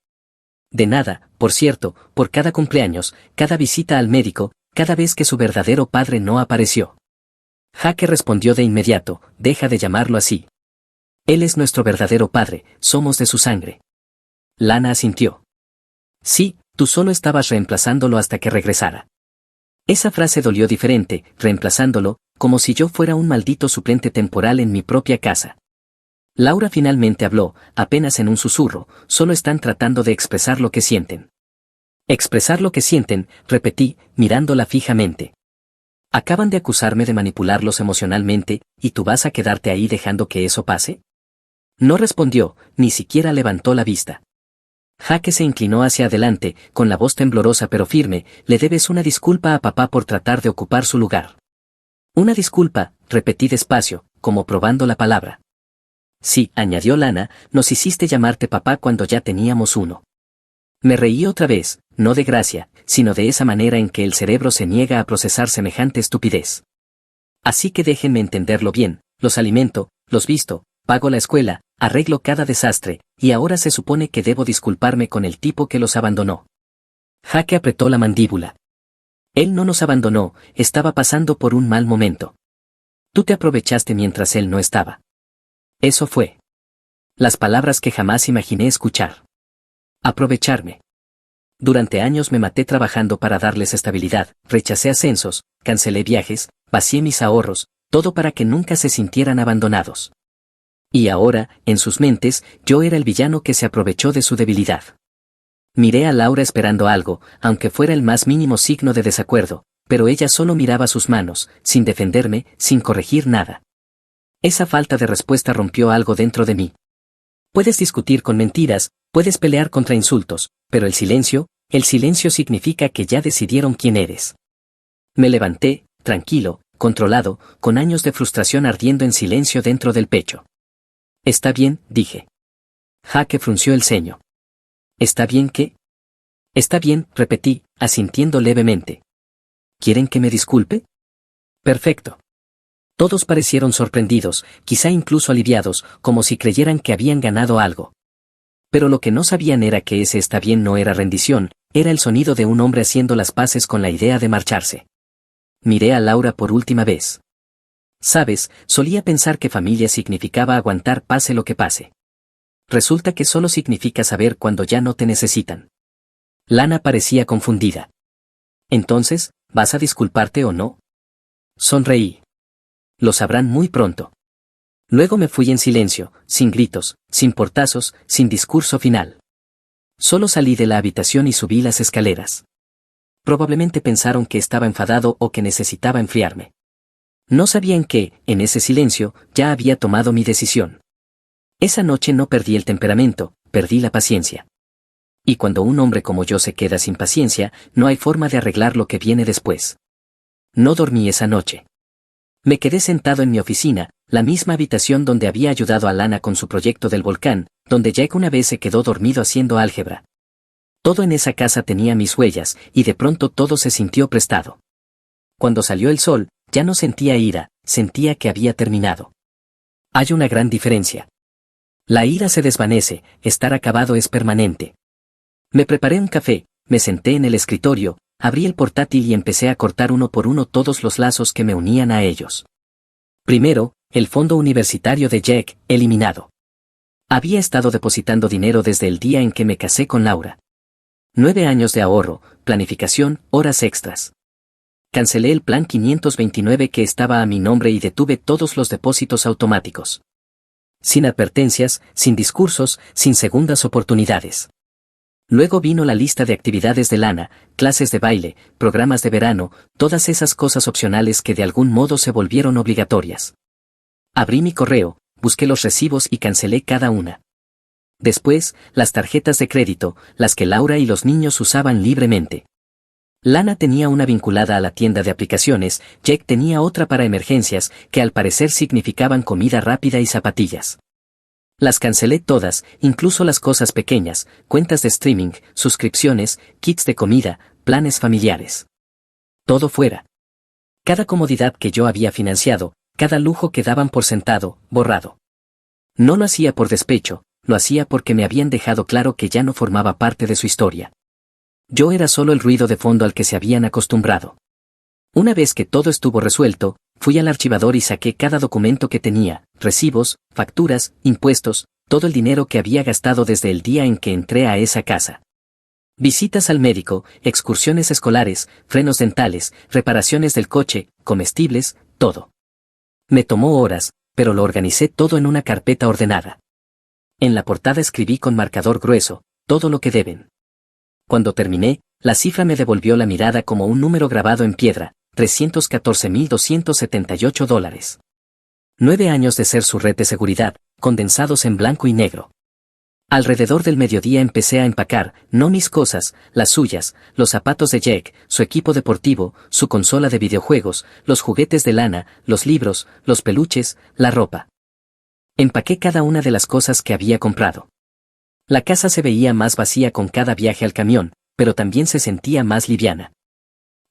De nada, por cierto, por cada cumpleaños, cada visita al médico, cada vez que su verdadero padre no apareció. Jaque respondió de inmediato, deja de llamarlo así. Él es nuestro verdadero padre, somos de su sangre. Lana asintió. Sí, tú solo estabas reemplazándolo hasta que regresara. Esa frase dolió diferente, reemplazándolo, como si yo fuera un maldito suplente temporal en mi propia casa. Laura finalmente habló, apenas en un susurro, solo están tratando de expresar lo que sienten. Expresar lo que sienten, repetí, mirándola fijamente. Acaban de acusarme de manipularlos emocionalmente, ¿y tú vas a quedarte ahí dejando que eso pase? No respondió, ni siquiera levantó la vista. Jaque se inclinó hacia adelante, con la voz temblorosa pero firme, le debes una disculpa a papá por tratar de ocupar su lugar. Una disculpa, repetí despacio, como probando la palabra. Sí, añadió Lana, nos hiciste llamarte papá cuando ya teníamos uno. Me reí otra vez, no de gracia, sino de esa manera en que el cerebro se niega a procesar semejante estupidez. Así que déjenme entenderlo bien, los alimento, los visto, pago la escuela, arreglo cada desastre, y ahora se supone que debo disculparme con el tipo que los abandonó. Jaque apretó la mandíbula. Él no nos abandonó, estaba pasando por un mal momento. Tú te aprovechaste mientras él no estaba. Eso fue. Las palabras que jamás imaginé escuchar. Aprovecharme. Durante años me maté trabajando para darles estabilidad, rechacé ascensos, cancelé viajes, vacié mis ahorros, todo para que nunca se sintieran abandonados. Y ahora, en sus mentes, yo era el villano que se aprovechó de su debilidad. Miré a Laura esperando algo, aunque fuera el más mínimo signo de desacuerdo, pero ella solo miraba sus manos, sin defenderme, sin corregir nada. Esa falta de respuesta rompió algo dentro de mí. Puedes discutir con mentiras, puedes pelear contra insultos, pero el silencio significa que ya decidieron quién eres. Me levanté, tranquilo, controlado, con años de frustración ardiendo en silencio dentro del pecho. Está bien, dije. Jaque frunció el ceño. ¿Está bien qué? Está bien, repetí, asintiendo levemente. ¿Quieren que me disculpe? Perfecto. Todos parecieron sorprendidos, quizá incluso aliviados, como si creyeran que habían ganado algo. Pero lo que no sabían era que ese está bien no era rendición, Era el sonido de un hombre haciendo las paces con la idea de marcharse. Miré a Laura por última vez. Sabes, solía pensar que familia significaba aguantar pase lo que pase. Resulta que solo significa saber cuando ya no te necesitan. Lana parecía confundida. Entonces, ¿vas a disculparte o no? Sonreí. Lo sabrán muy pronto. Luego me fui en silencio, sin gritos, sin portazos, sin discurso final. Solo salí de la habitación y subí las escaleras. Probablemente pensaron que estaba enfadado o que necesitaba enfriarme. No sabían que, en ese silencio, ya había tomado mi decisión. Esa noche no perdí el temperamento, perdí la paciencia. Y cuando un hombre como yo se queda sin paciencia, no hay forma de arreglar lo que viene después. No dormí esa noche. Me quedé sentado en mi oficina, la misma habitación donde había ayudado a Lana con su proyecto del volcán, donde Jack una vez se quedó dormido haciendo álgebra. Todo en esa casa tenía mis huellas, y de pronto todo se sintió prestado. Cuando salió el sol, ya no sentía ira, sentía que había terminado. Hay una gran diferencia. La ira se desvanece, estar acabado es permanente. Me preparé un café, me senté en el escritorio, abrí el portátil y empecé a cortar uno por uno todos los lazos que me unían a ellos. Primero, el fondo universitario de Jack, eliminado. Había estado depositando dinero desde el día en que me casé con Laura. 9 años de ahorro, planificación, horas extras. Cancelé el plan 529 que estaba a mi nombre y detuve todos los depósitos automáticos. Sin advertencias, sin discursos, sin segundas oportunidades. Luego vino la lista de actividades de Lana, clases de baile, programas de verano, todas esas cosas opcionales que de algún modo se volvieron obligatorias. Abrí mi correo, busqué los recibos y cancelé cada una. Después, las tarjetas de crédito, las que Laura y los niños usaban libremente. Lana tenía una vinculada a la tienda de aplicaciones, Jack tenía otra para emergencias, que al parecer significaban comida rápida y zapatillas. Las cancelé todas, incluso las cosas pequeñas, cuentas de streaming, suscripciones, kits de comida, planes familiares. Todo fuera. Cada comodidad que yo había financiado, cada lujo que daban por sentado, borrado. No lo hacía por despecho, lo hacía porque me habían dejado claro que ya no formaba parte de su historia. Yo era solo el ruido de fondo al que se habían acostumbrado. Una vez que todo estuvo resuelto, fui al archivador y saqué cada documento que tenía, recibos, facturas, impuestos, todo el dinero que había gastado desde el día en que entré a esa casa. Visitas al médico, excursiones escolares, frenos dentales, reparaciones del coche, comestibles, todo. Me tomó horas, pero lo organicé todo en una carpeta ordenada. En la portada escribí con marcador grueso, todo lo que deben. Cuando terminé, la cifra me devolvió la mirada como un número grabado en piedra, $314,278. 9 años de ser su red de seguridad, condensados en blanco y negro. Alrededor del mediodía empecé a empacar, no mis cosas, las suyas, los zapatos de Jack, su equipo deportivo, su consola de videojuegos, los juguetes de Lana, los libros, los peluches, la ropa. Empaqué cada una de las cosas que había comprado. La casa se veía más vacía con cada viaje al camión, pero también se sentía más liviana.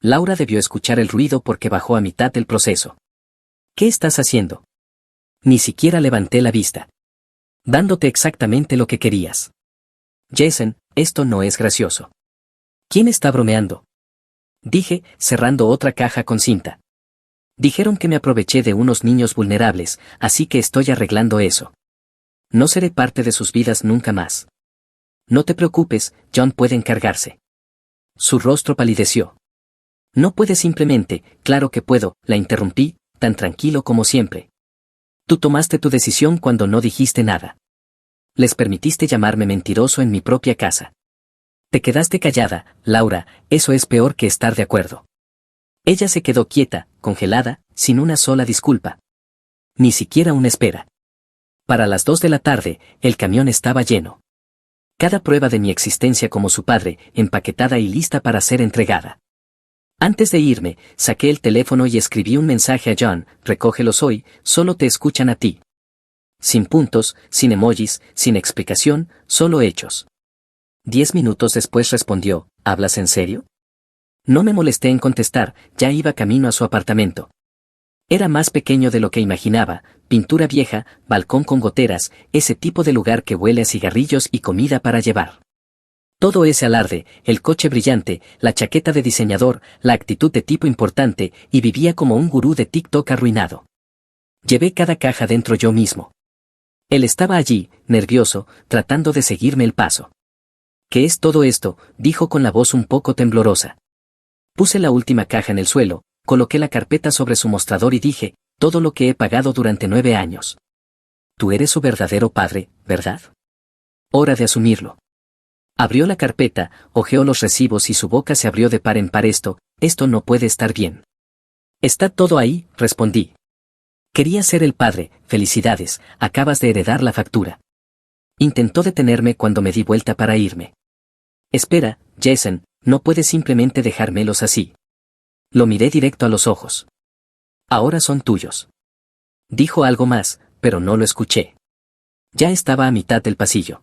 Laura debió escuchar el ruido porque bajó a mitad del proceso. ¿Qué estás haciendo? Ni siquiera levanté la vista. Dándote exactamente lo que querías. Jason, esto no es gracioso. ¿Quién está bromeando? Dije, cerrando otra caja con cinta. Dijeron que me aproveché de unos niños vulnerables, así que estoy arreglando eso. No seré parte de sus vidas nunca más. No te preocupes, John puede encargarse. Su rostro palideció. No puede simplemente, claro que puedo, la interrumpí, tan tranquilo como siempre. Tú tomaste tu decisión cuando no dijiste nada. Les permitiste llamarme mentiroso en mi propia casa. Te quedaste callada, Laura, eso es peor que estar de acuerdo. Ella se quedó quieta, congelada, sin una sola disculpa. Ni siquiera una espera. Para las 2 de la tarde, el camión estaba lleno. Cada prueba de mi existencia como su padre, empaquetada y lista para ser entregada. Antes de irme, saqué el teléfono y escribí un mensaje a John, recógelos hoy, solo te escuchan a ti. Sin puntos, sin emojis, sin explicación, solo hechos. 10 minutos después respondió, ¿hablas en serio? No me molesté en contestar, ya iba camino a su apartamento. Era más pequeño de lo que imaginaba, pintura vieja, balcón con goteras, ese tipo de lugar que huele a cigarrillos y comida para llevar. Todo ese alarde, el coche brillante, la chaqueta de diseñador, la actitud de tipo importante, y vivía como un gurú de TikTok arruinado. Llevé cada caja dentro yo mismo. Él estaba allí, nervioso, tratando de seguirme el paso. ¿Qué es todo esto?, dijo con la voz un poco temblorosa. Puse la última caja en el suelo, coloqué la carpeta sobre su mostrador y dije, todo lo que he pagado durante 9 años. Tú eres su verdadero padre, ¿verdad? Hora de asumirlo. Abrió la carpeta, hojeó los recibos y su boca se abrió de par en par. Esto no puede estar bien. Está todo ahí, respondí. Quería ser el padre, felicidades, acabas de heredar la factura. Intentó detenerme cuando me di vuelta para irme. Espera, Jason, no puedes simplemente dejármelos así. Lo miré directo a los ojos. Ahora son tuyos. Dijo algo más, pero no lo escuché. Ya estaba a mitad del pasillo.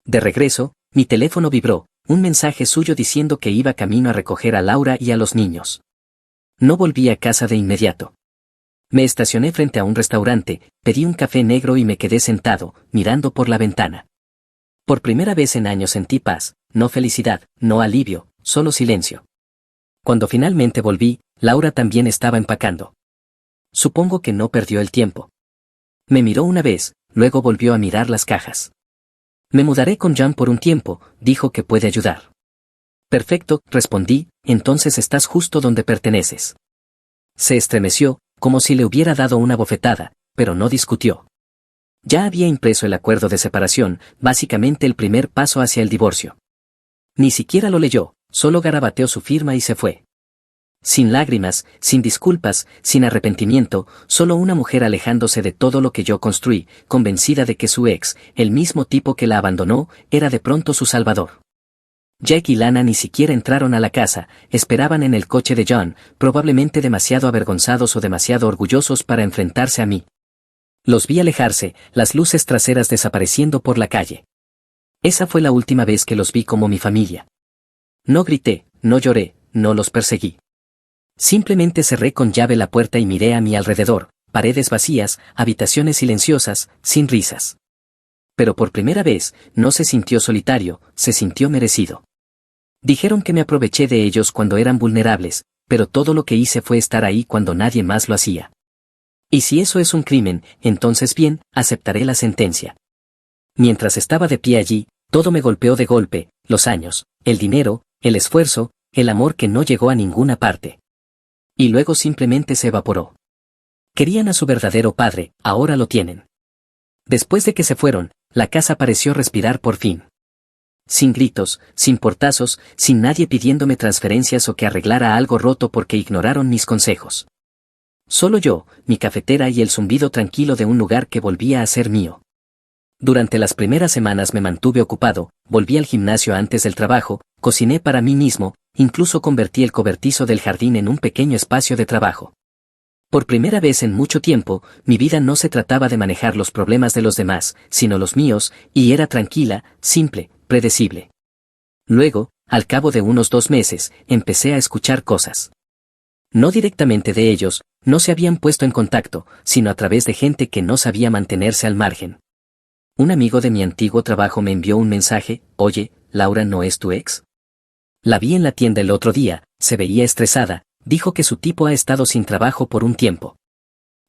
De regreso, mi teléfono vibró, un mensaje suyo diciendo que iba camino a recoger a Laura y a los niños. No volví a casa de inmediato. Me estacioné frente a un restaurante, pedí un café negro y me quedé sentado, mirando por la ventana. Por primera vez en años sentí paz, no felicidad, no alivio, solo silencio. Cuando finalmente volví, Laura también estaba empacando. Supongo que no perdió el tiempo. Me miró una vez, luego volvió a mirar las cajas. Me mudaré con John por un tiempo, dijo que puede ayudar. Perfecto, respondí, entonces estás justo donde perteneces. Se estremeció, como si le hubiera dado una bofetada, pero no discutió. Ya había impreso el acuerdo de separación, básicamente el primer paso hacia el divorcio. Ni siquiera lo leyó, solo garabateó su firma y se fue. Sin lágrimas, sin disculpas, sin arrepentimiento, solo una mujer alejándose de todo lo que yo construí, convencida de que su ex, el mismo tipo que la abandonó, era de pronto su salvador. Jack y Lana ni siquiera entraron a la casa, esperaban en el coche de John, probablemente demasiado avergonzados o demasiado orgullosos para enfrentarse a mí. Los vi alejarse, las luces traseras desapareciendo por la calle. Esa fue la última vez que los vi como mi familia. No grité, no lloré, no los perseguí. Simplemente cerré con llave la puerta y miré a mi alrededor, paredes vacías, habitaciones silenciosas, sin risas. Pero por primera vez, no se sintió solitario, se sintió merecido. Dijeron que me aproveché de ellos cuando eran vulnerables, pero todo lo que hice fue estar ahí cuando nadie más lo hacía. Y si eso es un crimen, entonces bien, aceptaré la sentencia. Mientras estaba de pie allí, todo me golpeó de golpe, los años, el dinero, el esfuerzo, el amor que no llegó a ninguna parte. Y luego simplemente se evaporó. Querían a su verdadero padre, ahora lo tienen. Después de que se fueron, la casa pareció respirar por fin. Sin gritos, sin portazos, sin nadie pidiéndome transferencias o que arreglara algo roto porque ignoraron mis consejos. Solo yo, mi cafetera y el zumbido tranquilo de un lugar que volvía a ser mío. Durante las primeras semanas me mantuve ocupado, volví al gimnasio antes del trabajo, cociné para mí mismo, incluso convertí el cobertizo del jardín en un pequeño espacio de trabajo. Por primera vez en mucho tiempo, mi vida no se trataba de manejar los problemas de los demás, sino los míos, y era tranquila, simple, predecible. Luego, al cabo de unos 2 meses, empecé a escuchar cosas. No directamente de ellos, no se habían puesto en contacto, sino a través de gente que no sabía mantenerse al margen. Un amigo de mi antiguo trabajo me envió un mensaje: oye, ¿Laura no es tu ex? La vi en la tienda el otro día, se veía estresada, dijo que su tipo ha estado sin trabajo por un tiempo.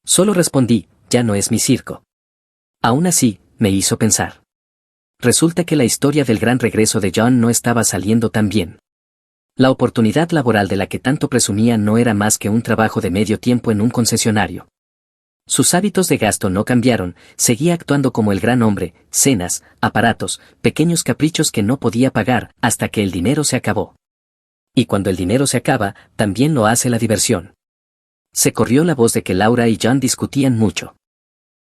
Solo respondí, ya no es mi circo. Aún así, me hizo pensar. Resulta que la historia del gran regreso de John no estaba saliendo tan bien. La oportunidad laboral de la que tanto presumía no era más que un trabajo de medio tiempo en un concesionario. Sus hábitos de gasto no cambiaron, seguía actuando como el gran hombre, cenas, aparatos, pequeños caprichos que no podía pagar, hasta que el dinero se acabó. Y cuando el dinero se acaba, también lo hace la diversión. Se corrió la voz de que Laura y John discutían mucho.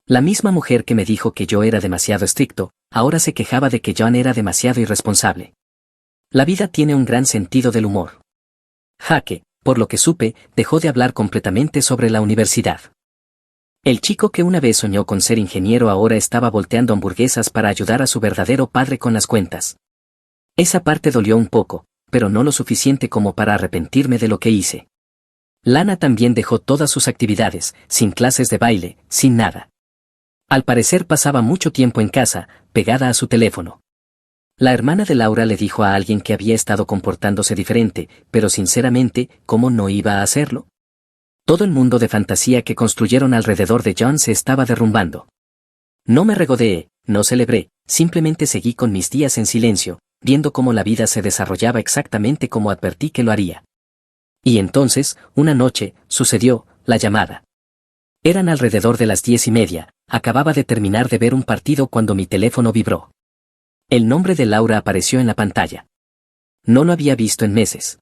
La misma mujer que me dijo que yo era demasiado estricto, ahora se quejaba de que John era demasiado irresponsable. La vida tiene un gran sentido del humor. Jaque, por lo que supe, dejó de hablar completamente sobre la universidad. El chico que una vez soñó con ser ingeniero ahora estaba volteando hamburguesas para ayudar a su verdadero padre con las cuentas. Esa parte dolió un poco, pero no lo suficiente como para arrepentirme de lo que hice. Lana también dejó todas sus actividades, sin clases de baile, sin nada. Al parecer pasaba mucho tiempo en casa, pegada a su teléfono. La hermana de Laura le dijo a alguien que había estado comportándose diferente, pero sinceramente, ¿cómo no iba a hacerlo? Todo el mundo de fantasía que construyeron alrededor de John se estaba derrumbando. No me regodeé, no celebré, simplemente seguí con mis días en silencio, viendo cómo la vida se desarrollaba exactamente como advertí que lo haría. Y entonces, una noche, sucedió, la llamada. Eran alrededor de las 10:30, acababa de terminar de ver un partido cuando mi teléfono vibró. El nombre de Laura apareció en la pantalla. No lo había visto en meses.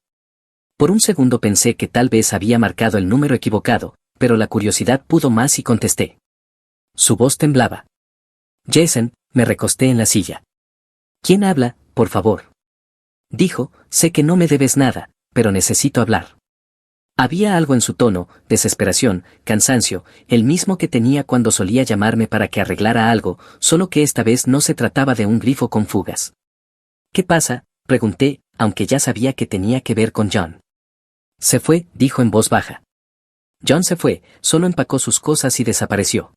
Por un segundo pensé que tal vez había marcado el número equivocado, pero la curiosidad pudo más y contesté. Su voz temblaba. Jason, me recosté en la silla. ¿Quién habla, por favor? Dijo, sé que no me debes nada, pero necesito hablar. Había algo en su tono, desesperación, cansancio, el mismo que tenía cuando solía llamarme para que arreglara algo, solo que esta vez no se trataba de un grifo con fugas. ¿Qué pasa?, pregunté, aunque ya sabía que tenía que ver con John. Se fue, dijo en voz baja. John se fue, solo empacó sus cosas y desapareció.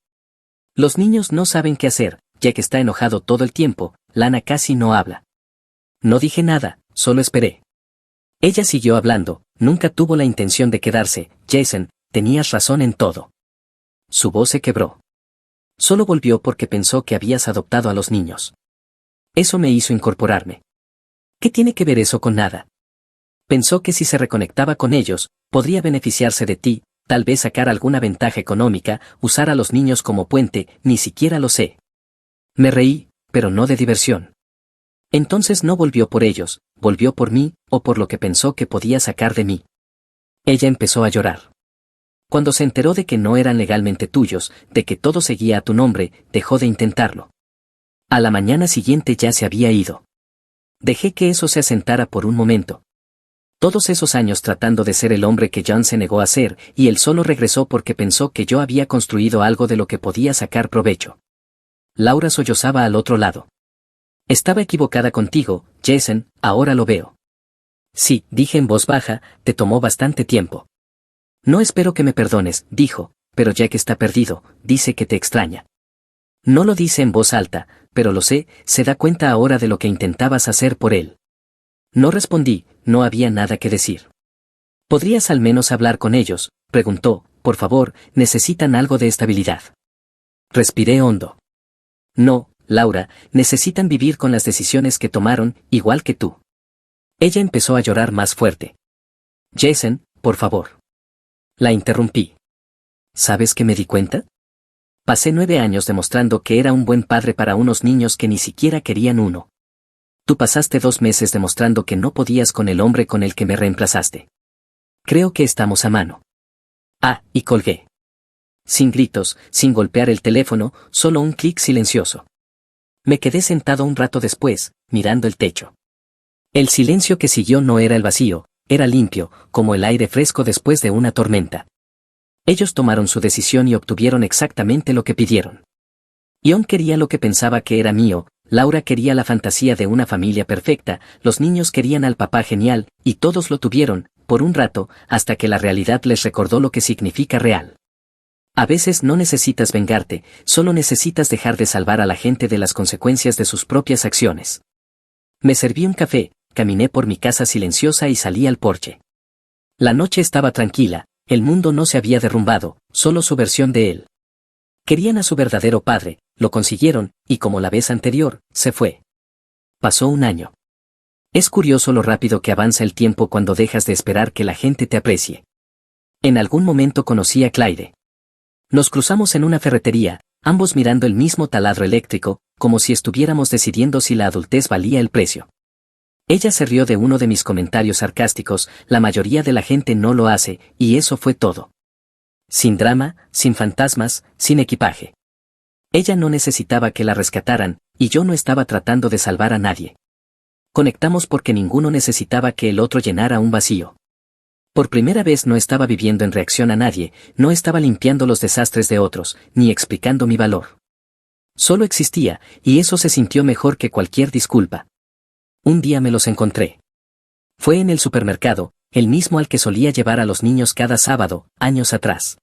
Los niños no saben qué hacer, ya que está enojado todo el tiempo, Lana casi no habla. No dije nada, solo esperé. Ella siguió hablando, nunca tuvo la intención de quedarse, Jason, tenías razón en todo. Su voz se quebró. Solo volvió porque pensó que habías adoptado a los niños. Eso me hizo incorporarme. ¿Qué tiene que ver eso con nada? Pensó que si se reconectaba con ellos, podría beneficiarse de ti, tal vez sacar alguna ventaja económica, usar a los niños como puente, ni siquiera lo sé. Me reí, pero no de diversión. Entonces no volvió por ellos, volvió por mí, o por lo que pensó que podía sacar de mí. Ella empezó a llorar. Cuando se enteró de que no eran legalmente tuyos, de que todo seguía a tu nombre, dejó de intentarlo. A la mañana siguiente ya se había ido. Dejé que eso se asentara por un momento. Todos esos años tratando de ser el hombre que John se negó a ser, y él solo regresó porque pensó que yo había construido algo de lo que podía sacar provecho. Laura sollozaba al otro lado. Estaba equivocada contigo, Jason, ahora lo veo. Sí, dije en voz baja, te tomó bastante tiempo. No espero que me perdones, dijo, pero ya que está perdido, dice que te extraña. No lo dice en voz alta, pero lo sé, se da cuenta ahora de lo que intentabas hacer por él. No respondí, no había nada que decir. ¿Podrías al menos hablar con ellos?, preguntó, por favor, necesitan algo de estabilidad. Respiré hondo. No, Laura, necesitan vivir con las decisiones que tomaron, igual que tú. Ella empezó a llorar más fuerte. Jason, por favor. La interrumpí. ¿Sabes qué me di cuenta? Pasé 9 años demostrando que era un buen padre para unos niños que ni siquiera querían uno. Tú pasaste 2 meses demostrando que no podías con el hombre con el que me reemplazaste. Creo que estamos a mano. Ah, y colgué. Sin gritos, sin golpear el teléfono, solo un clic silencioso. Me quedé sentado un rato después, mirando el techo. El silencio que siguió no era el vacío, era limpio, como el aire fresco después de una tormenta. Ellos tomaron su decisión y obtuvieron exactamente lo que pidieron. Ion quería lo que pensaba que era mío, Laura quería la fantasía de una familia perfecta, los niños querían al papá genial, y todos lo tuvieron, por un rato, hasta que la realidad les recordó lo que significa real. A veces no necesitas vengarte, solo necesitas dejar de salvar a la gente de las consecuencias de sus propias acciones. Me serví un café, caminé por mi casa silenciosa y salí al porche. La noche estaba tranquila, el mundo no se había derrumbado, solo su versión de él. Querían a su verdadero padre, lo consiguieron, y como la vez anterior, se fue. Pasó un año. Es curioso lo rápido que avanza el tiempo cuando dejas de esperar que la gente te aprecie. En algún momento conocí a Clyde. Nos cruzamos en una ferretería, ambos mirando el mismo taladro eléctrico, como si estuviéramos decidiendo si la adultez valía el precio. Ella se rió de uno de mis comentarios sarcásticos, la mayoría de la gente no lo hace, y eso fue todo. Sin drama, sin fantasmas, sin equipaje. Ella no necesitaba que la rescataran, y yo no estaba tratando de salvar a nadie. Conectamos porque ninguno necesitaba que el otro llenara un vacío. Por primera vez no estaba viviendo en reacción a nadie, no estaba limpiando los desastres de otros, ni explicando mi valor. Solo existía, y eso se sintió mejor que cualquier disculpa. Un día me los encontré. Fue en el supermercado, el mismo al que solía llevar a los niños cada sábado, años atrás.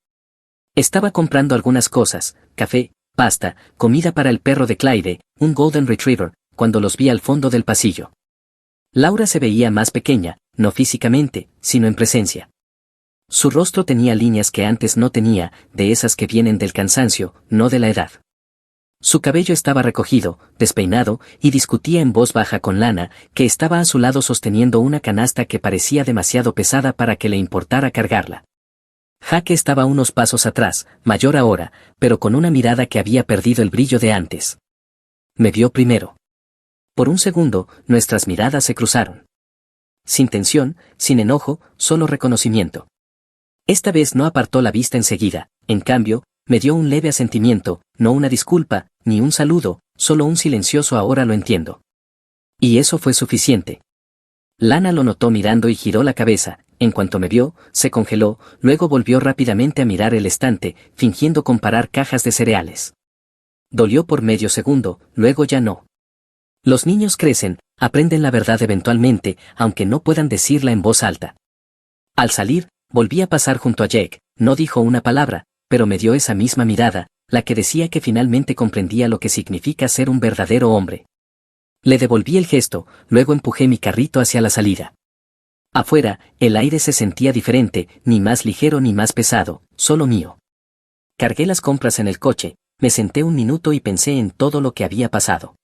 Estaba comprando algunas cosas, café, pasta, comida para el perro de Clyde, un Golden Retriever, cuando los vi al fondo del pasillo. Laura se veía más pequeña, no físicamente, sino en presencia. Su rostro tenía líneas que antes no tenía, de esas que vienen del cansancio, no de la edad. Su cabello estaba recogido, despeinado, y discutía en voz baja con Lana, que estaba a su lado sosteniendo una canasta que parecía demasiado pesada para que le importara cargarla. Jaque estaba unos pasos atrás, mayor ahora, pero con una mirada que había perdido el brillo de antes. Me vio primero. Por un segundo, nuestras miradas se cruzaron. Sin tensión, sin enojo, solo reconocimiento. Esta vez no apartó la vista enseguida, en cambio, me dio un leve asentimiento, no una disculpa, ni un saludo, solo un silencioso ahora lo entiendo. Y eso fue suficiente. Lana lo notó mirando y giró la cabeza, en cuanto me vio, se congeló, luego volvió rápidamente a mirar el estante, fingiendo comparar cajas de cereales. Dolió por medio segundo, luego ya no. Los niños crecen, aprenden la verdad eventualmente, aunque no puedan decirla en voz alta. Al salir, volví a pasar junto a Jake, no dijo una palabra, pero me dio esa misma mirada, la que decía que finalmente comprendía lo que significa ser un verdadero hombre. Le devolví el gesto, luego empujé mi carrito hacia la salida. Afuera, el aire se sentía diferente, ni más ligero ni más pesado, solo mío. Cargué las compras en el coche, me senté un minuto y pensé en todo lo que había pasado.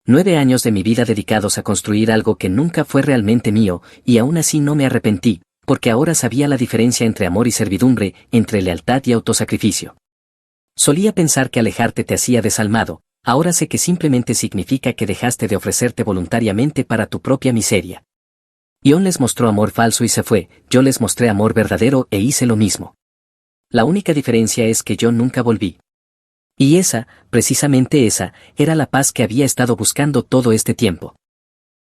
9 años de mi vida dedicados a construir algo que nunca fue realmente mío, y aún así no me arrepentí, porque ahora sabía la diferencia entre amor y servidumbre, entre lealtad y autosacrificio. Solía pensar que alejarte te hacía desalmado, ahora sé que simplemente significa que dejaste de ofrecerte voluntariamente para tu propia miseria. Ion les mostró amor falso y se fue, yo les mostré amor verdadero e hice lo mismo. La única diferencia es que yo nunca volví. Y esa, precisamente esa, era la paz que había estado buscando todo este tiempo.